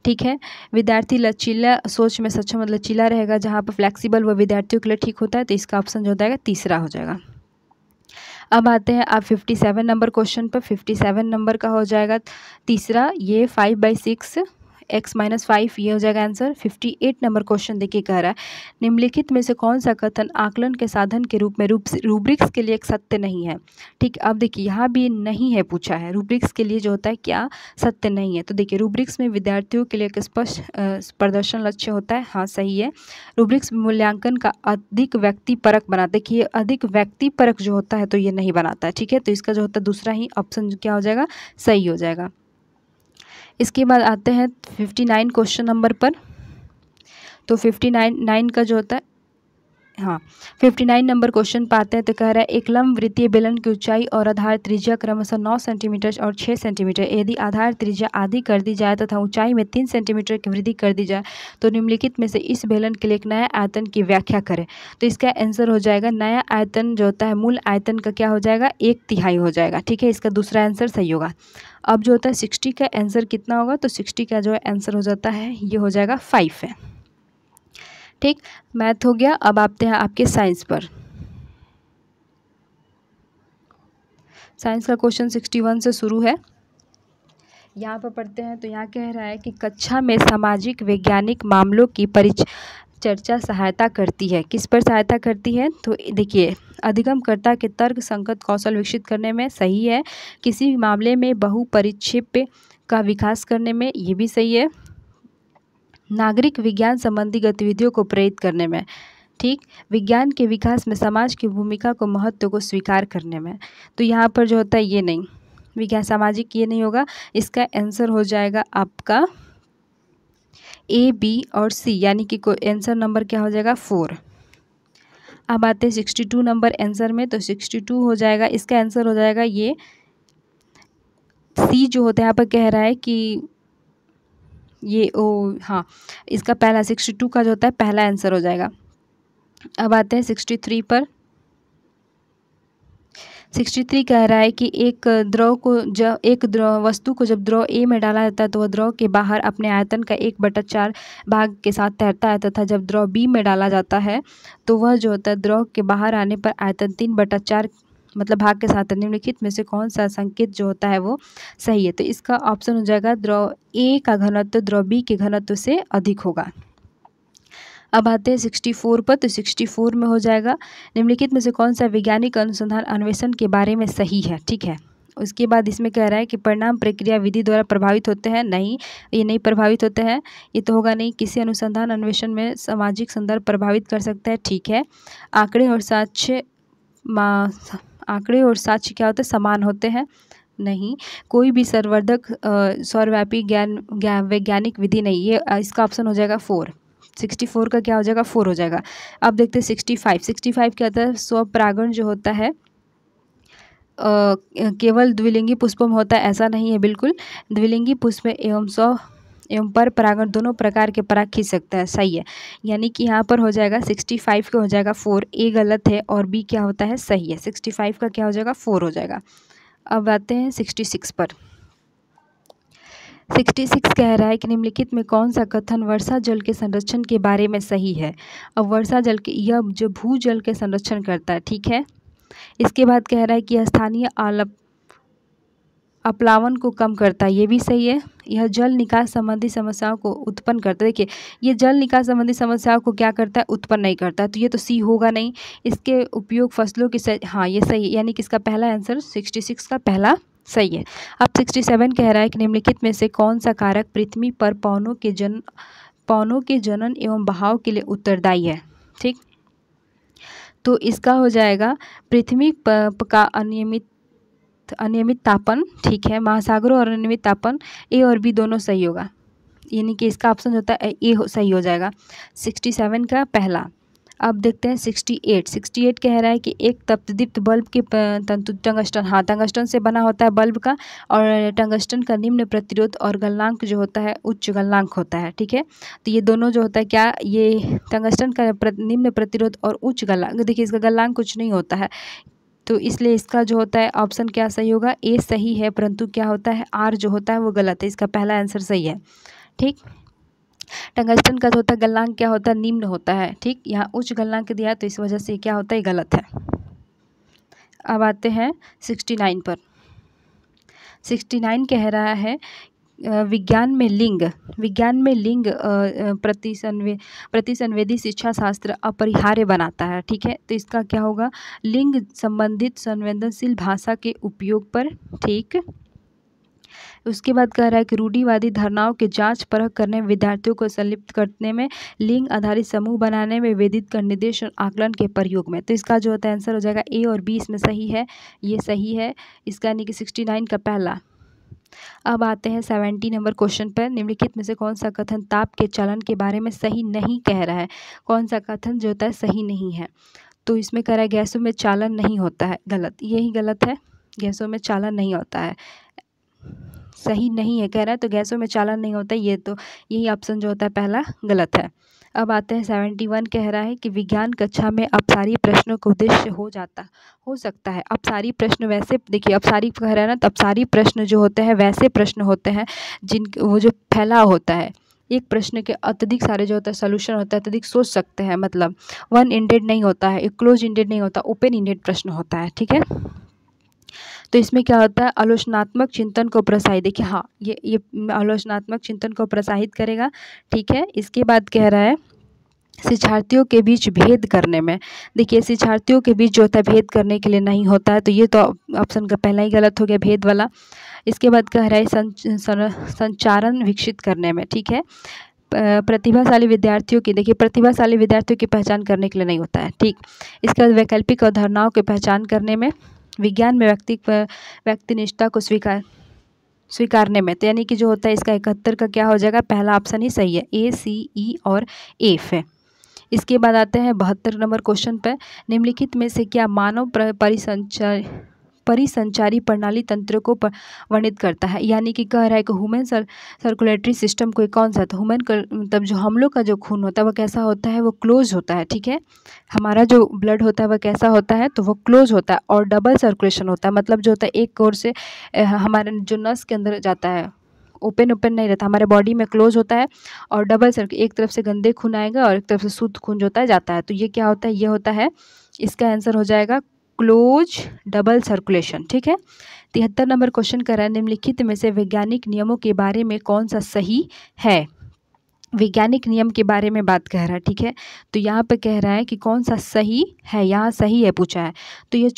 ठीक है, विद्यार्थी लचीला सोच में सक्षम मतलब लचीला रहेगा, जहाँ पर फ्लैक्सिबल वो विद्यार्थियों के लिए ठीक होता है, तो इसका ऑप्शन जो होता है तीसरा हो जाएगा। अब आते हैं आप 57 नंबर क्वेश्चन पर। 57 नंबर का हो जाएगा तीसरा, ये 5/6 x-5 ये हो जाएगा आंसर। 58 नंबर क्वेश्चन देखिए कह रहा है निम्नलिखित में से कौन सा कथन आकलन के साधन के रूप में रूब्रिक्स के लिए एक सत्य नहीं है। ठीक, अब देखिए यहाँ भी नहीं है पूछा है, रूब्रिक्स के लिए जो होता है क्या सत्य नहीं है। तो देखिए रूब्रिक्स में विद्यार्थियों के लिए एक स्पष्ट प्रदर्शन लक्ष्य होता है, हाँ सही है। रूब्रिक्स मूल्यांकन का अधिक व्यक्तिपरक बनाता है, देखिए अधिक व्यक्तिपरक जो होता है तो ये नहीं बनाता है। ठीक है, तो इसका जो होता है दूसरा ही ऑप्शन क्या हो जाएगा, सही हो जाएगा। इसके बाद आते हैं 59 क्वेश्चन नंबर पर। तो 59 का जो होता है, हाँ 59 नंबर क्वेश्चन पर आते हैं। तो कह रहा है एक लंब वृत्तीय बेलन की ऊंचाई और आधार त्रिज्या क्रमशः 9 सेंटीमीटर और 6 सेंटीमीटर, यदि आधार त्रिज्या आधी कर दी जाए तथा ऊंचाई में 3 सेंटीमीटर की वृद्धि कर दी जाए तो निम्नलिखित में से इस बेलन के लिए एक नया आयतन की व्याख्या करें। तो इसका आंसर हो जाएगा नया आयतन जो होता है मूल आयतन का क्या हो जाएगा, 1/3 हो जाएगा। ठीक है, इसका दूसरा आंसर सही होगा। अब जो होता है 60 का आंसर कितना होगा, तो 60 का जो आंसर हो जाता है ये हो जाएगा 5 है। ठीक, मैथ हो गया। अब आते हैं आपके साइंस पर। साइंस का क्वेश्चन 61 से शुरू है। यहाँ पर पढ़ते हैं तो यहाँ कह रहा है कि कक्षा में सामाजिक वैज्ञानिक मामलों की चर्चा सहायता करती है। किस पर सहायता करती है? तो देखिए, अधिगमकर्ता के तर्क संगत कौशल विकसित करने में सही है। किसी भी मामले में बहुपरिक्षेप्य का विकास करने में, ये भी सही है। नागरिक विज्ञान संबंधी गतिविधियों को प्रेरित करने में, ठीक। विज्ञान के विकास में समाज की भूमिका को, महत्व को स्वीकार करने में। तो यहाँ पर जो होता है ये नहीं, विज्ञान सामाजिक ये नहीं होगा। इसका आंसर हो जाएगा आपका ए, बी और सी, यानी कि आंसर नंबर क्या हो जाएगा 4। अब आते हैं 62 नंबर आंसर में, तो 62 हो जाएगा, इसका आंसर हो जाएगा ये सी जो होता है। यहाँ पर कह रहा है कि ये हाँ, इसका पहला 62 का जो होता है पहला आंसर हो जाएगा। अब आते हैं 63 पर। 63 कह रहा है कि एक द्रव वस्तु को जब द्रव ए में डाला जाता है तो वह द्रव के बाहर अपने आयतन का 1/4 भाग के साथ तैरता है, तथा जब द्रव बी में डाला जाता है तो वह जो होता है द्रव के बाहर आने पर आयतन 3/4 मतलब भाग के साथ। निम्नलिखित में से कौन सा संकेत जो होता है वो सही है? तो इसका ऑप्शन हो जाएगा द्रव ए का घनत्व द्रव बी के घनत्व से अधिक होगा। अब आते हैं 64 पर, तो 64 में हो जाएगा निम्नलिखित में से कौन सा वैज्ञानिक अनुसंधान अन्वेषण के बारे में सही है, ठीक है। उसके बाद इसमें कह रहा है कि परिणाम प्रक्रिया विधि द्वारा प्रभावित होते हैं, नहीं, ये नहीं प्रभावित होते हैं, ये तो होगा नहीं। किसी अनुसंधान अन्वेषण में सामाजिक संदर्भ प्रभावित कर सकता है, ठीक है। आंकड़े और साक्ष्य क्या होते हैं? समान होते हैं, नहीं। कोई भी सर्ववर्धक सर्वव्यापी वैज्ञानिक विधि नहीं, ये इसका ऑप्शन हो जाएगा 4। 64 का क्या हो जाएगा? 4 हो जाएगा। अब देखते हैं 65 क्या होता है? स्वपरागण जो होता है केवल द्विलिंगी पुष्पों में होता है, ऐसा नहीं है बिल्कुल। द्विलिंगी पुष्प एवं स्व एवं पर परागण दोनों प्रकार के पराग खींच सकता है, सही है। यानी कि यहाँ पर हो जाएगा 65 का हो जाएगा 4, ए गलत है और बी क्या होता है? सही है। 65 का क्या हो जाएगा? 4 हो जाएगा। अब आते हैं 66 पर। 66 कह रहा है कि निम्नलिखित में कौन सा कथन वर्षा जल के संरक्षण के बारे में सही है? अब वर्षा जल के, यह जो भूजल के संरक्षण करता है, ठीक है। इसके बाद कह रहा है कि यह स्थानीय अपलावन को कम करता है, ये भी सही है। यह जल निकास संबंधी समस्याओं को उत्पन्न करता है। देखिए, ये जल निकास संबंधी समस्याओं को क्या करता है? उत्पन्न नहीं करता है, तो ये तो सी होगा नहीं। इसके उपयोग फसलों की हाँ, ये सही है, यानी कि इसका पहला आंसर 66 का पहला सही है। अब 67 कह रहा है कि निम्नलिखित में से कौन सा कारक पृथ्वी पर पौनों के जनन एवं बहाव के लिए उत्तरदायी है, ठीक। तो इसका हो जाएगा पृथ्वी का अनियमित तापन, ठीक है। महासागरों और अनियमित तापन, ए और बी दोनों सही होगा, यानी कि इसका ऑप्शन होता है ए सही हो जाएगा 67 का पहला। अब देखते हैं 68 कह रहा है कि एक तप्तदीप्त बल्ब के टंगस्टन, हाँ, टंगस्टन से बना होता है बल्ब का, और टंगस्टन का निम्न प्रतिरोध और गलनांक जो होता है उच्च गलनांक होता है, ठीक है। तो ये दोनों जो होता है क्या, ये टंगस्टन का निम्न प्रतिरोध और उच्च गलनांक, देखिए इसका गलनांक कुछ नहीं होता है, तो इसलिए इसका जो होता है ऑप्शन क्या सही होगा? ए सही है, परंतु क्या होता है आर जो होता है वो गलत है, इसका पहला आंसर सही है, ठीक। टंगस्टन का जो होता है गलनांक क्या होता है? निम्न होता है, ठीक। यहाँ उच्च गलनांक दिया है तो इस वजह से क्या होता है? गलत है। अब आते हैं 69 पर। 69 कह रहा है विज्ञान में लिंग प्रतिसंवेदी शिक्षा शास्त्र अपरिहार्य बनाता है, ठीक है। तो इसका क्या होगा? लिंग संबंधित संवेदनशील भाषा के उपयोग पर, ठीक। उसके बाद कह रहा है कि रूढ़िवादी धारणाओं के जांच परख करने में, विद्यार्थियों को संलिप्त करने में, लिंग आधारित समूह बनाने में, वेदित का निर्देश और आकलन के प्रयोग में। तो इसका जो होता है आंसर हो जाएगा ए और बी इसमें सही है, ये सही है इसका, यानी कि 69 का पहला। अब आते हैं 70 नंबर क्वेश्चन पर। निम्नलिखित में से कौन सा कथन ताप के चलन के बारे में सही नहीं कह रहा है? कौन सा कथन जो होता है सही नहीं है? तो इसमें कह रहा है गैसों में चालन नहीं होता है, गलत, यही गलत है, गैसों में चालन नहीं होता है, सही नहीं है कह रहा है, तो गैसों में चालन नहीं होता है, ये तो यही ऑप्शन जो होता है पहला गलत है। अब आते हैं 71 कह रहा है कि विज्ञान कक्षा में अपसारी प्रश्नों का उद्देश्य हो सकता है। अपसारी प्रश्न वैसे, देखिए अपसारी कह रहा है ना, तो अपसारी प्रश्न जो होते हैं वैसे प्रश्न होते हैं वो जो फैलाव होता है, एक प्रश्न के अत्यधिक सारे जो होता है सोल्यूशन होता है, अत्यधिक सोच सकते हैं, मतलब वन एंडेड नहीं होता है, एक क्लोज एंडेड नहीं होता, ओपन एंडेड प्रश्न होता है, ठीक है। तो इसमें क्या होता है, आलोचनात्मक चिंतन को प्रोत्साहित, देखिए हाँ ये आलोचनात्मक चिंतन को प्रोत्साहित करेगा। ठीक है, इसके बाद कह रहा है शिक्षार्थियों के बीच भेद करने में, देखिए शिक्षार्थियों के बीच जो होता है भेद करने के लिए नहीं होता है, तो ये तो ऑप्शन का पहला ही गलत हो गया, भेद वाला। इसके बाद कह रहा है संचारण विकसित करने में। ठीक है, प्रतिभाशाली विद्यार्थियों की, देखिए प्रतिभाशाली विद्यार्थियों की पहचान करने के लिए नहीं होता है। ठीक, इसके बाद वैकल्पिक अवधारणाओं की पहचान करने में, विज्ञान में व्यक्तिनिष्ठता को स्वीकारने में, तो यानी कि जो होता है इसका 71 का क्या हो जाएगा, पहला ऑप्शन ही सही है, ए, सी, ई और एफ है। इसके बाद आते हैं 72 नंबर क्वेश्चन पर, निम्नलिखित में से क्या मानव परिसंचारी प्रणाली तंत्र को वर्णित करता है, यानी कि कह रहा है कि ह्यूमन सर्कुलेटरी सिस्टम कोई कौन सा था, ह्यूमन मतलब जो हम लोग का जो खून होता है वो कैसा होता है, वो क्लोज होता है। ठीक है, हमारा जो ब्लड होता है वह कैसा होता है, तो वो क्लोज होता है और डबल सर्कुलेशन होता है, मतलब जो होता है एक ओर से हमारे जो नस के अंदर जाता है, ओपन नहीं रहता, हमारे बॉडी में क्लोज होता है और डबल सर्कुल, एक तरफ से गंदे खून आएगा और एक तरफ से शुद्ध खून जो होता है जाता है, तो ये क्या होता है, ये होता है, इसका आंसर हो जाएगा क्लोज डबल सर्कुलेशन। ठीक है, 73 नंबर क्वेश्चन कर रहा है, निम्नलिखित में से वैज्ञानिक नियमों के बारे में कौन सा सही है, वैज्ञानिक नियम के बारे में बात कह रहा है। ठीक है, तो यहाँ पे कह रहा है कि कौन सा सही है, यहाँ सही है पूछा है, तो ये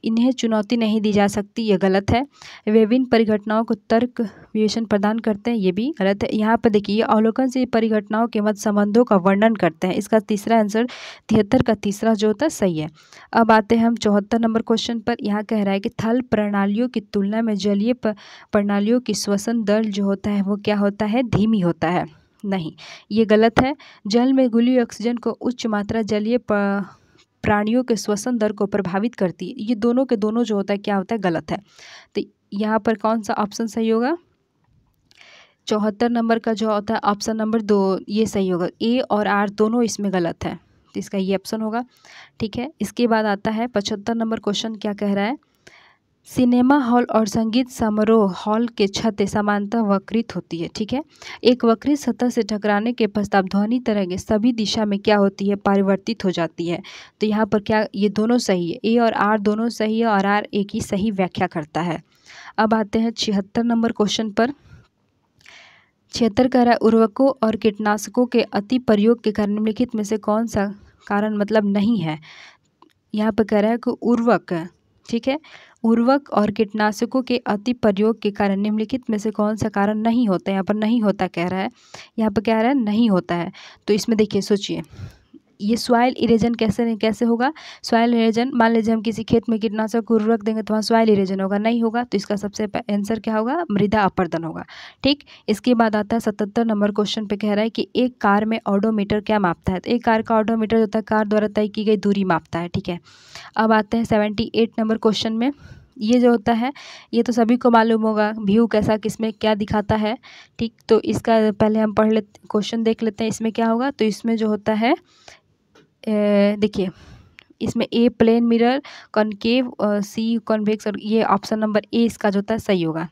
इन्हें चुनौती नहीं दी जा सकती, ये गलत है। विभिन्न परिघटनाओं को तर्क विवेचन प्रदान करते हैं, ये भी गलत है। यहाँ पर देखिए अवलोकन से परिघटनाओं के मध्य संबंधों का वर्णन करते हैं, इसका तीसरा आंसर 73 का तीसरा जो होता है सही है। अब आते हैं हम 74 नंबर क्वेश्चन पर, यहाँ कह रहा है कि थल प्रणालियों की तुलना में जलीय प्रणालियों की श्वसन दर जो होता है वो क्या होता है, धीमी होता है, नहीं ये गलत है। जल में घुली ऑक्सीजन को उच्च मात्रा जलीय प्राणियों के श्वसन दर को प्रभावित करती है, ये दोनों के दोनों जो होता है क्या होता है, गलत है। तो यहाँ पर कौन सा ऑप्शन सही होगा, 74 नंबर का जो होता है ऑप्शन नंबर 2 ये सही होगा, ए और आर दोनों इसमें गलत है, तो इसका ये ऑप्शन होगा। ठीक है, इसके बाद आता है 75 नंबर क्वेश्चन, क्या कह रहा है, सिनेमा हॉल और संगीत समारोह हॉल के छतें समानतः वक्रित होती है। ठीक है, एक वक्रित सतह से टकराने के पश्चात ध्वनि तरंगें सभी दिशा में क्या होती है, परिवर्तित हो जाती है, तो यहाँ पर क्या ये दोनों सही है, ए और आर दोनों सही है और आर एक ही सही व्याख्या करता है। अब आते हैं 76 नंबर क्वेश्चन पर, 76 कह रहा है उर्वरकों और कीटनाशकों के अति प्रयोग के कारण निम्नलिखित में से कौन सा कारण मतलब नहीं है, यहाँ पर कह रहा है कि उर्वरक, ठीक है, उर्वरक और कीटनाशकों के अति प्रयोग के कारण निम्नलिखित में से कौन सा कारण नहीं होता है, यहाँ पर नहीं होता कह रहा है, यहाँ पर कह रहा है नहीं होता है, तो इसमें देखिए सोचिए ये सॉइल इरेजन कैसे होगा, सॉइल इरेजन, मान लीजिए हम किसी खेत में कीटनाशक उर्वरक देंगे तो वहाँ सॉइल इरेजन होगा, नहीं होगा, तो इसका सबसे आंसर क्या होगा, मृदा अपरदन होगा। ठीक, इसके बाद आता है 77 नंबर क्वेश्चन पे, कह रहा है कि एक कार में ऑडोमीटर क्या मापता है, तो एक कार का ऑडोमीटर जो होता है कार द्वारा तय की गई दूरी मापता है। ठीक है, अब आते हैं 78 नंबर क्वेश्चन में, ये जो होता है ये तो सभी को मालूम होगा, व्यू कैसा किसमें क्या दिखाता है। ठीक, तो इसका पहले हम पढ़ लेते, क्वेश्चन देख लेते हैं इसमें क्या होगा, तो इसमें जो होता है देखिए इसमें ए प्लेन मिरर, कॉनकेव, सी कॉन्वेक्स, और ये ऑप्शन नंबर ए इसका जो होता है सही होगा,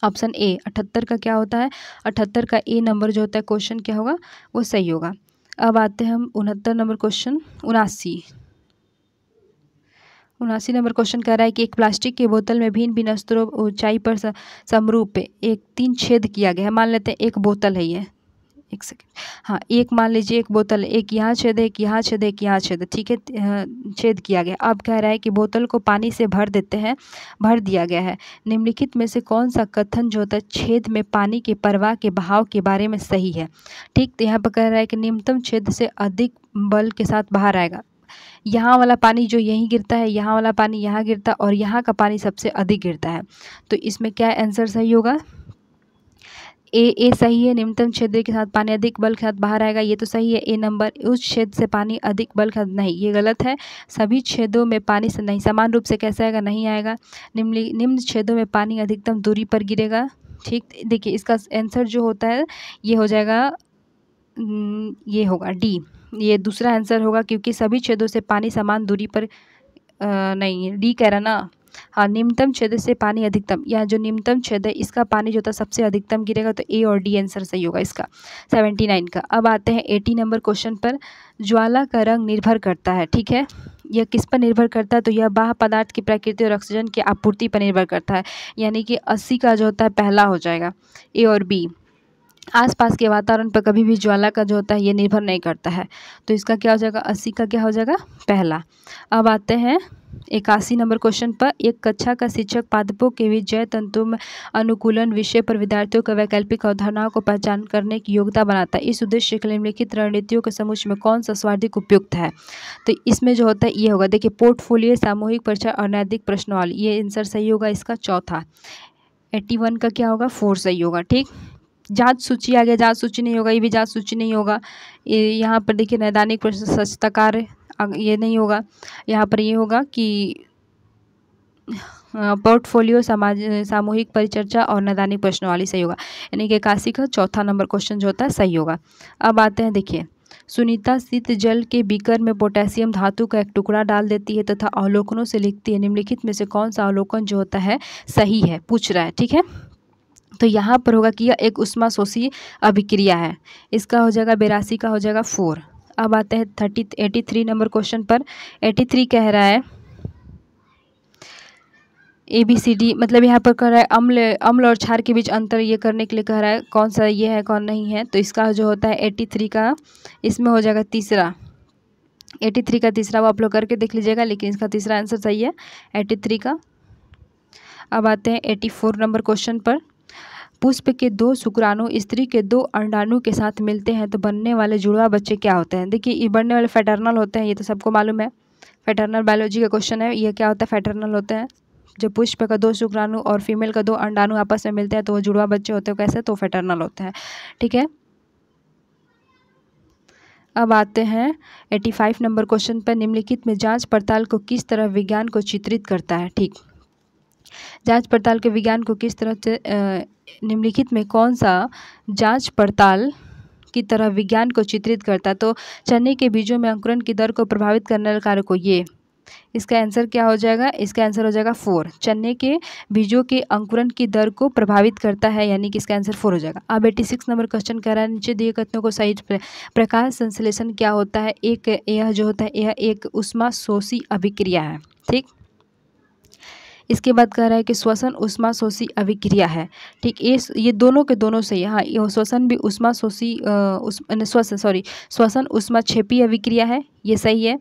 ऑप्शन ए 78 का क्या होता है, 78 का ए नंबर जो होता है क्वेश्चन क्या होगा वो सही होगा। अब आते हैं हम 69 नंबर क्वेश्चन, 79 नंबर क्वेश्चन कह रहा है कि एक प्लास्टिक की बोतल में भिन्न भिन्न स्तरों ऊंचाई पर समरूप एक 3 छेद किया गया है, मान लेते हैं एक बोतल है ये, एक सेकेंड, हाँ एक मान लीजिए एक बोतल, एक यहाँ छेद है, एक यहाँ छेद है, एक यहाँ छेद है। ठीक है, छेद किया गया, अब कह रहा है कि बोतल को पानी से भर दिया गया है, निम्नलिखित में से कौन सा कथन जो होता है छेद में पानी के प्रवाह के बहाव के बारे में सही है। ठीक, तो यहाँ पर कह रहा है कि निम्नतम छेद से अधिक बल के साथ बाहर आएगा, यहाँ वाला पानी जो यहीं गिरता है, यहाँ वाला पानी यहाँ गिरता है और यहाँ का पानी सबसे अधिक गिरता है, तो इसमें क्या आंसर सही होगा, ए सही है, निम्नतम छेद के साथ पानी अधिक बल के साथ बाहर आएगा, ये तो सही है ए नंबर, उस छेद से पानी अधिक बल के साथ नहीं, ये गलत है, सभी छेदों में पानी से नहीं, समान रूप से कैसे आएगा, नहीं आएगा, निम्न छेदों में पानी अधिकतम दूरी पर गिरेगा। ठीक, देखिए इसका आंसर जो होता है ये हो जाएगा, ये होगा डी, ये दूसरा आंसर होगा, क्योंकि सभी छेदों से पानी समान दूरी पर नहीं, डी कह रहा ना, हाँ, निम्नतम छेद से पानी अधिकतम, या जो निम्नतम छेद है इसका पानी जो होता है सबसे अधिकतम गिरेगा, तो ए और डी आंसर सही होगा इसका 79 का। अब आते हैं 80 नंबर क्वेश्चन पर। ज्वाला का रंग निर्भर करता है, ठीक है, यह किस पर निर्भर करता है, तो यह बाह्य पदार्थ की प्रकृति और ऑक्सीजन की आपूर्ति पर निर्भर करता है, यानी कि 80 का जो होता है पहला हो जाएगा, ए और बी। आसपास के वातावरण पर कभी भी ज्वाला का जो होता है ये निर्भर नहीं करता है, तो इसका क्या हो जाएगा, 80 का क्या हो जाएगा, पहला। अब आते हैं 81 नंबर क्वेश्चन पर। एक कक्षा का शिक्षक पादपों के बीच जैव तंतु में अनुकूलन विषय पर विद्यार्थियों को वैकल्पिक अवधारणाओं को पहचान करने की योग्यता बनाता है। इस उद्देश्य के लिए निम्नलिखित रणनीतियों के समूह में कौन सा सर्वाधिक उपयुक्त है, तो इसमें जो होता है ये होगा, देखिए, पोर्टफोलियो, सामूहिक परीक्षा और नैतिक प्रश्नावली, ये आंसर सही होगा इसका चौथा। 81 का क्या होगा, 4 सही होगा, ठीक। जांच सूची आ गया, जांच सूची नहीं होगा, ये भी जांच सूची नहीं होगा। ये यहाँ पर देखिए नैदानिक प्रश्न, स्वच्छता कार्य, ये नहीं होगा। यहाँ पर ये होगा कि पोर्टफोलियो, सामूहिक परिचर्चा और नैदानिक प्रश्नवाली सही होगा, यानी कि 81 का चौथा नंबर क्वेश्चन जो होता है सही होगा। अब आते हैं, देखिए, सुनीता शीत जल के बीकर में पोटेशियम धातु का एक टुकड़ा डाल देती है तथा अवलोकनों से लिखती है, निम्नलिखित में से कौन सा अवलोकन जो होता है सही है, पूछ रहा है, ठीक है। तो यहाँ पर होगा कि यह एक उष्माशोषी अभिक्रिया है, इसका हो जाएगा 82 का हो जाएगा 4। अब आते हैं 83 नंबर क्वेश्चन पर। 83 कह रहा है ABCD, मतलब यहाँ पर कह रहा है अम्ल और क्षार के बीच अंतर ये करने के लिए कह रहा है, कौन सा ये है कौन नहीं है, तो इसका जो होता है 83 का इसमें हो जाएगा तीसरा। 83 का तीसरा वो आप लोग करके देख लीजिएगा, लेकिन इसका तीसरा आंसर सही है 83 का। अब आते हैं 84 नंबर क्वेश्चन पर। पुष्प के 2 शुक्राणु स्त्री के 2 अंडाणु के साथ मिलते हैं तो बनने वाले जुड़वा बच्चे क्या होते हैं। देखिए, ये बनने वाले फैटर्नल होते हैं, ये तो सबको मालूम है, फैटर्नल बायोलॉजी का क्वेश्चन है, ये क्या होता है, फैटर्नल होते हैं। जब पुष्प का 2 शुक्राणु और फीमेल का 2 अंडाणु आपस में मिलते हैं तो वो जुड़वा बच्चे होते हैं, कैसे, तो फैटर्नल होते हैं, ठीक है। अब आते हैं 85 नंबर क्वेश्चन पर। निम्नलिखित में जांच पड़ताल को किस तरह विज्ञान को चित्रित करता है, ठीक। जांच पड़ताल के विज्ञान को किस तरह से निम्नलिखित में कौन सा जांच पड़ताल की तरह विज्ञान को चित्रित करता है, तो चने के बीजों में अंकुरण की दर को प्रभावित करने वाले कारक को, ये इसका आंसर क्या हो जाएगा, इसका आंसर हो जाएगा 4। चने के बीजों के अंकुरण की दर को प्रभावित करता है, यानी कि इसका आंसर 4 हो जाएगा। अब 86 नंबर क्वेश्चन कह रहा है, नीचे दिए कथनों को सही प्रकाश संश्लेषण क्या होता है, यह जो होता है यह एक ऊष्माशोषी अभिक्रिया है, ठीक। इसके बाद कह रहा है कि श्वसन ऊष्माशोषी अभिक्रिया है, ठीक। ये दोनों के दोनों सही है, हाँ, ये श्वसन भी ऊष्माशोषी श्वसन ऊष्माक्षेपी अभिक्रिया है, ये सही है,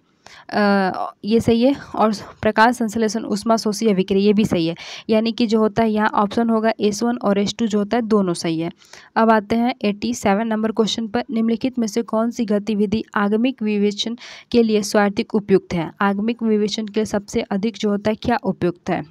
ये सही है। और प्रकाश संश्लेषण ऊष्माशोषी अभिक्रिया, ये भी सही है, यानी कि जो होता है यहाँ ऑप्शन होगा S1 और S2 जो होता है दोनों सही है। अब आते हैं 87 नंबर क्वेश्चन पर। निम्नलिखित में से कौन सी गतिविधि आगमिक विवेचन के लिए सर्वाधिक उपयुक्त है। आगमिक विवेचन के लिए सबसे अधिक जो होता है क्या उपयुक्त है,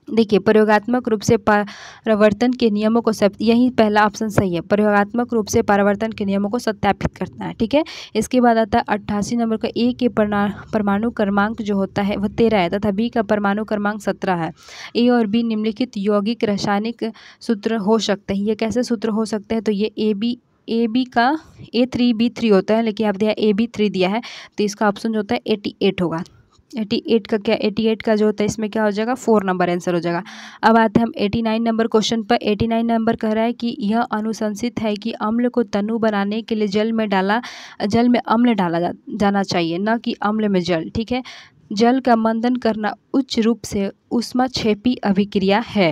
देखिए, प्रयोगात्मक रूप से परावर्तन के नियमों को यही पहला ऑप्शन सही है, प्रयोगात्मक रूप से परावर्तन के नियमों को सत्यापित करना है, ठीक है। इसके बाद आता है 88 नंबर का। ए के परमाणु क्रमांक जो होता है वह 13 है तथा बी का परमाणु क्रमांक 17 है। ए और बी निम्नलिखित यौगिक रासायनिक सूत्र हो सकते हैं, ये कैसे सूत्र हो सकते हैं, तो ये ए बी का A3B3 होता है, लेकिन आप दिया AB3 दिया है, तो इसका ऑप्शन जो होता है 88 होगा। 88 का क्या, 88 का जो होता है इसमें क्या हो जाएगा, 4 नंबर आंसर हो जाएगा। अब आते हैं हम 89 नंबर क्वेश्चन पर। 89 नंबर कह रहा है कि यह अनुशंसित है कि अम्ल को तनु बनाने के लिए जल में अम्ल डाला जाना चाहिए, न कि अम्ल में जल, ठीक है। जल का मंथन करना उच्च रूप से ऊष्माक्षेपी अभिक्रिया है।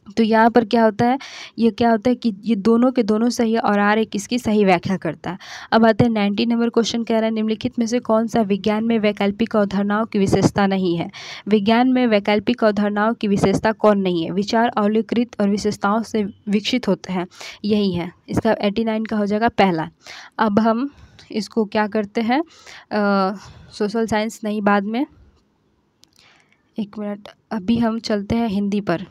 तो यहाँ पर क्या होता है, ये क्या होता है कि ये दोनों के दोनों सही है और R एक इसकी सही व्याख्या करता है। अब आते हैं 90 नंबर क्वेश्चन कह रहा है, निम्नलिखित में से कौन सा विज्ञान में वैकल्पिक अवधारणाओं की विशेषता नहीं है। विज्ञान में वैकल्पिक अवधारणाओं की विशेषता कौन नहीं है। विचार अवलोकित और विशेषताओं से विकसित होते हैं, यही है, इसका 89 का हो जाएगा पहला। अब हम इसको क्या करते हैं, सोशल साइंस नहीं, बाद में, 1 मिनट, अभी हम चलते हैं हिंदी पर।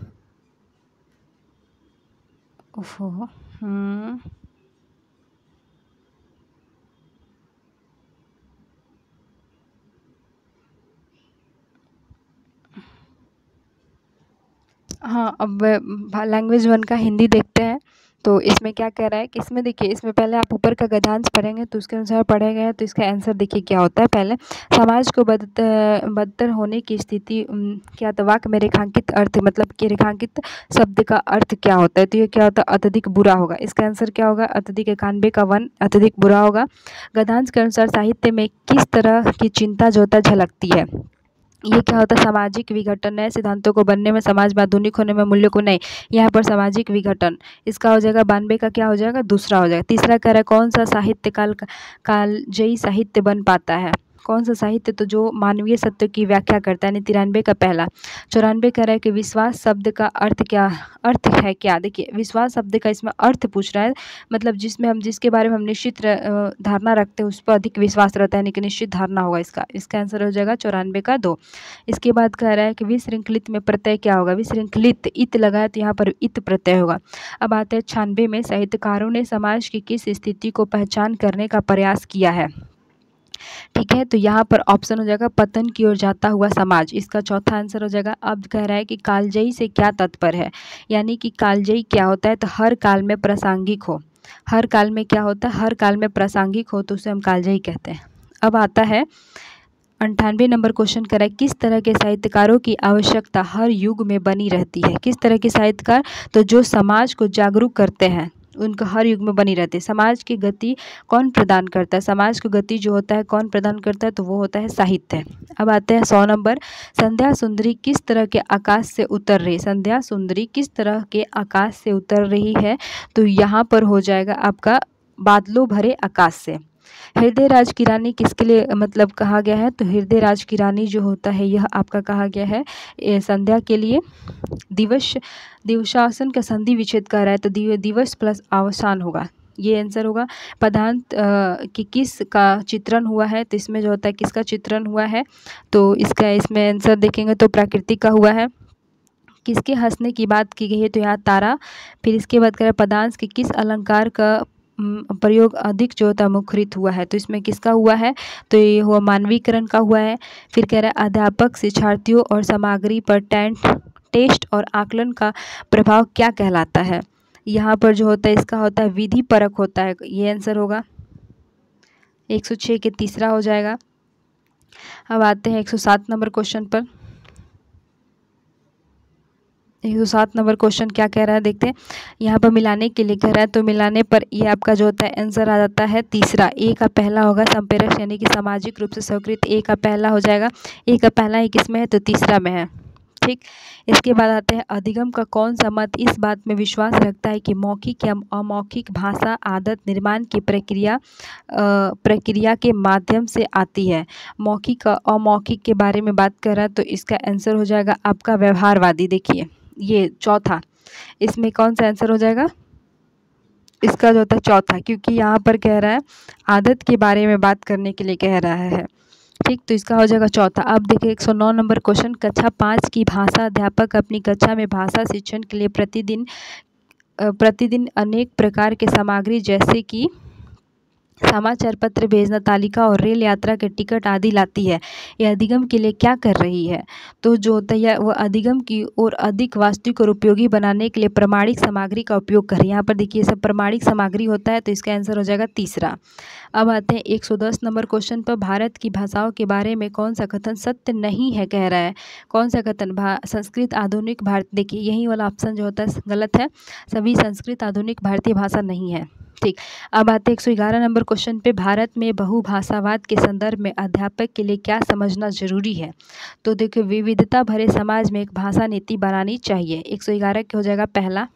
ओफो, हाँ, अब लैंग्वेज 1 का हिंदी देखते हैं। तो इसमें क्या कह रहा है कि इसमें देखिए, इसमें पहले आप ऊपर का गद्यांश पढ़ेंगे तो उसके अनुसार पढ़े गए हैं। तो इसका आंसर देखिए क्या होता है। पहले समाज को बदतर होने की स्थिति क्या था। वाक्य में रेखांकित अर्थ, मतलब कि रेखांकित शब्द का अर्थ क्या होता है। तो ये क्या होता है, अत्यधिक बुरा होगा। इसका आंसर क्या होगा, अत्यधिक 91 का 1 अत्यधिक बुरा होगा। गद्यांश के अनुसार साहित्य में किस तरह की चिंता जो होता है झलकती है। ये क्या होता है, सामाजिक विघटन, नए सिद्धांतों को बनने में, समाज में आधुनिक होने में, मूल्यों को नहीं। यहाँ पर सामाजिक विघटन, इसका हो जाएगा 92 का क्या हो जाएगा, दूसरा हो जाएगा। तीसरा कह रहा है कौन सा साहित्य कालजयी साहित्य बन पाता है। कौन सा साहित्य, तो जो मानवीय सत्य की व्याख्या करता है, यानी 93 का पहला। 94 कह रहा है कि विश्वास शब्द का अर्थ है क्या। देखिए विश्वास शब्द का इसमें अर्थ पूछ रहा है, मतलब जिसके बारे में हम निश्चित धारणा रखते हैं उस पर अधिक विश्वास रहता है, यानी कि निश्चित धारणा होगा इसका आंसर हो जाएगा 94 का 2। इसके बाद कह रहा है कि विशृंखलित में प्रत्यय क्या होगा। विशृंखलित इत लगाए तो यहाँ पर इत प्रत्यय होगा। अब आते हैं 96 में, साहित्यकारों ने समाज की किस स्थिति को पहचान करने का प्रयास किया है। ठीक है, तो यहाँ पर ऑप्शन हो जाएगा पतन की ओर जाता हुआ समाज, इसका चौथा आंसर हो जाएगा। अब कह रहा है कि कालजयी से क्या तात्पर्य है, यानी कि कालजयी क्या होता है, तो हर काल में प्रासंगिक हो। हर काल में क्या होता है, हर काल में प्रासंगिक हो तो उसे हम कालजयी कहते हैं। अब आता है 98 नंबर क्वेश्चन कर रहा है किस तरह के साहित्यकारों की आवश्यकता हर युग में बनी रहती है। किस तरह के साहित्यकार, तो जो समाज को जागरूक करते हैं, उनका हर युग में बनी रहती है। समाज की गति कौन प्रदान करता है, समाज को गति जो होता है कौन प्रदान करता है, तो वो होता है साहित्य। अब आते हैं 100 नंबर, संध्या सुंदरी किस तरह के आकाश से उतर रही। संध्या सुंदरी किस तरह के आकाश से उतर रही है, तो यहाँ पर हो जाएगा आपका बादलों भरे आकाश से। हृदय राज की रानी किसके लिए मतलब कहा गया है, तो हृदय राज की रानी जो होता है यह आपका कहा गया है संध्या के लिए। दिवसासन का संधि विच्छेद कर रहा है, तो दिवस प्लस अवसान होगा, ये आंसर होगा। पदार्थ कि किस का चित्रण हुआ है, तो इसमें जो होता है किसका चित्रण हुआ है, तो इसमें आंसर देखेंगे तो प्रकृति का हुआ है। किसके हंसने की बात की गई है, तो यहाँ तारा। फिर इसके बाद करें पदांश कि किस अलंकार का प्रयोग अधिक जो होता है मुखरित हुआ है, तो इसमें किसका हुआ है, तो ये हुआ मानवीकरण का हुआ है। फिर कह रहा है अध्यापक शिक्षार्थियों और सामग्री पर टेस्ट और आकलन का प्रभाव क्या कहलाता है। यहाँ पर जो होता है इसका होता है विधि परक होता है, ये आंसर होगा 106 के तीसरा हो जाएगा। अब आते हैं 107 नंबर क्वेश्चन पर। 107 नंबर क्वेश्चन क्या कह रहा है देखते हैं। यहाँ पर मिलाने के लिए कह रहा है, तो मिलाने पर ये आपका जो होता है आंसर आ जाता है तीसरा। ए का पहला होगा संप्रेरक, यानी कि सामाजिक रूप से स्वीकृत, ए का पहला हो जाएगा। ए का पहला ही किसमें है, तो तीसरा में है। ठीक, इसके बाद आते हैं अधिगम का कौन सा मत इस बात में विश्वास रखता है कि मौखिक या अमौखिक भाषा आदत निर्माण की प्रक्रिया के माध्यम से आती है। मौखिक और अमौखिक के बारे में बात कर रहा है, तो इसका आंसर हो जाएगा आपका व्यवहारवादी। देखिए ये चौथा, इसमें कौन सा आंसर हो जाएगा, इसका जो होता है चौथा, क्योंकि यहाँ पर कह रहा है आदत के बारे में बात करने के लिए कह रहा है। ठीक, तो इसका हो जाएगा चौथा। अब देखिए 109 नंबर क्वेश्चन, कक्षा 5 की भाषा अध्यापक अपनी कक्षा में भाषा शिक्षण के लिए प्रतिदिन अनेक प्रकार के सामग्री जैसे कि समाचार पत्र भेजना, तालिका और रेल यात्रा के टिकट आदि लाती है। यह अधिगम के लिए क्या कर रही है, तो जो होता है वह अधिगम की और अधिक वास्तविक और उपयोगी बनाने के लिए प्रमाणिक सामग्री का उपयोग कर रही है। यहाँ पर देखिए सब प्रमाणिक सामग्री होता है, तो इसका आंसर हो जाएगा तीसरा। अब आते हैं 110 नंबर क्वेश्चन पर, भारत की भाषाओं के बारे में कौन सा कथन सत्य नहीं है कह रहा है। कौन सा कथन, संस्कृत आधुनिक भारत, देखिए यही वाला ऑप्शन जो होता है गलत है, सभी संस्कृत आधुनिक भारतीय भाषा नहीं है। ठीक, अब आते 111 नंबर क्वेश्चन पे, भारत में बहुभाषावाद के संदर्भ में अध्यापक के लिए क्या समझना जरूरी है, तो देखिए विविधता भरे समाज में एक भाषा नीति बनानी चाहिए। 111 क्या हो जाएगा पहला।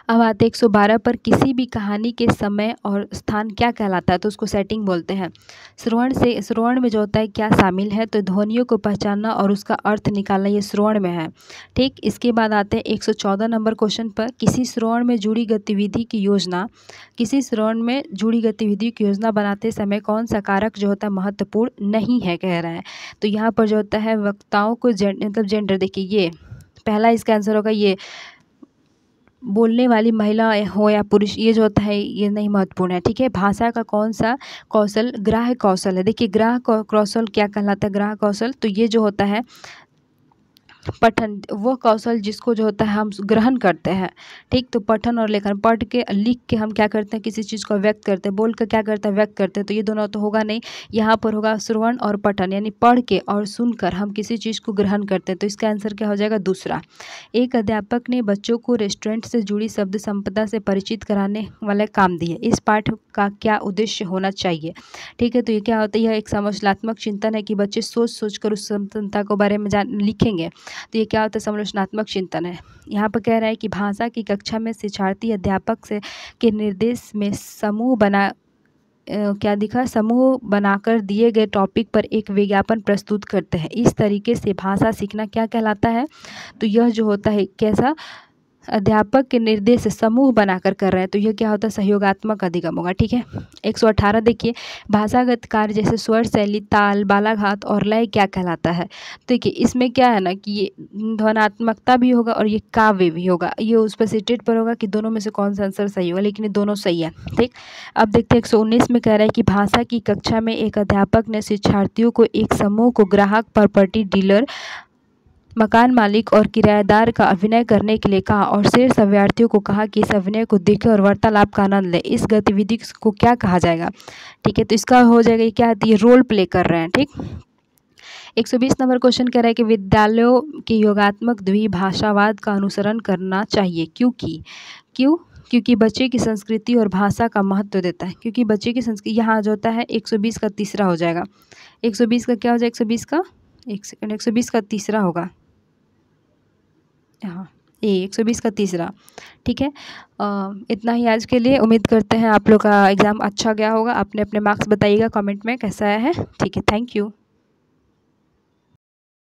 अब आते 112 पर, किसी भी कहानी के समय और स्थान क्या कहलाता है, तो उसको सेटिंग बोलते हैं। श्रवण में जो होता है क्या शामिल है, तो ध्वनियों को पहचानना और उसका अर्थ निकालना, ये श्रवण में है। ठीक, इसके बाद आते हैं 114 नंबर क्वेश्चन पर, किसी श्रवण में जुड़ी गतिविधि की योजना बनाते समय कौन सा कारक जो होता है महत्वपूर्ण नहीं है कह रहा है। तो यहाँ पर जो होता है वक्ताओं को मतलब जेंडर, देखिए ये पहला इसका आंसर होगा, ये बोलने वाली महिला हो या पुरुष, ये जो होता है ये नहीं महत्वपूर्ण है। ठीक है, भाषा का कौन सा कौशल ग्राह्य कौशल है। देखिए ग्राह्य कौशल क्या कहलाता है, ग्राह्य कौशल, तो ये जो होता है पठन वो कौशल जिसको जो होता है हम ग्रहण करते हैं, ठीक। तो पठन और लेखन, पढ़ के लिख के हम क्या करते हैं, किसी चीज़ को व्यक्त करते हैं, बोल कर क्या करते हैं, व्यक्त करते हैं। तो ये दोनों तो होगा नहीं, यहाँ पर होगा श्रवण और पठन, यानी पढ़ के और सुनकर हम किसी चीज़ को ग्रहण करते हैं। तो इसका आंसर क्या हो जाएगा, दूसरा। एक अध्यापक ने बच्चों को रेस्टोरेंट से जुड़ी शब्द संपदा से परिचित कराने वाले काम दिए। इस पाठ का क्या उद्देश्य होना चाहिए, ठीक है। तो ये क्या होता है, यह एक समालोचनात्मक चिंतन है कि बच्चे सोच सोच कर उस संपदा को बारे में लिखेंगे। तो ये क्या होता है, समालोचनात्मक चिंतन है। यहाँ पर कह रहा है कि भाषा की कक्षा में शिक्षार्थी अध्यापक से के निर्देश में क्या दिखा, समूह बनाकर दिए गए टॉपिक पर एक विज्ञापन प्रस्तुत करते हैं। इस तरीके से भाषा सीखना क्या कहलाता है, तो यह जो होता है कैसा, अध्यापक के निर्देश से समूह बनाकर कर रहे हैं, तो यह क्या होता है, सहयोगात्मक अधिगम होगा, ठीक है। 118 देखिए, भाषागत कार्य जैसे स्वर, शैली, ताल, बालाघात और लय क्या कहलाता है। देखिए इसमें क्या है ना कि ये ध्वनात्मकता भी होगा और ये काव्य भी होगा, ये उस पर सीटेड पर होगा कि दोनों में से कौन सा आंसर सही होगा, लेकिन ये दोनों सही है, ठीक। अब देखते हैं 119 में कह रहा है कि भाषा की कक्षा में एक अध्यापक ने शिक्षार्थियों को एक समूह को ग्राहक, प्रॉपर्टी डीलर, मकान मालिक और किराएदार का अभिनय करने के लिए कहा और शेष अभ्यर्थियों को कहा कि इस अभिनय को देखें और वार्तालाप का आनंद लें। इस गतिविधि को क्या कहा जाएगा, ठीक है। तो इसका हो जाएगा, ये क्या आती है, रोल प्ले कर रहे हैं, ठीक। 120 नंबर क्वेश्चन कह रहा है कि विद्यालयों के योगात्मक द्विभाषावाद का अनुसरण करना चाहिए, क्योंकि बच्चे की संस्कृति और भाषा का महत्व देता है। क्योंकि बच्चे की संस्कृति, यहाँ जो होता है 120 का तीसरा हो जाएगा। 120 का क्या हो जाएगा, 120 का, एक सेकंड, 120 का तीसरा होगा, हाँ ये 120 का तीसरा, ठीक है। इतना ही आज के लिए। उम्मीद करते हैं आप लोग का एग्ज़ाम अच्छा गया होगा। अपने अपने मार्क्स बताइएगा कमेंट में कैसा आया है, ठीक है। Thank you.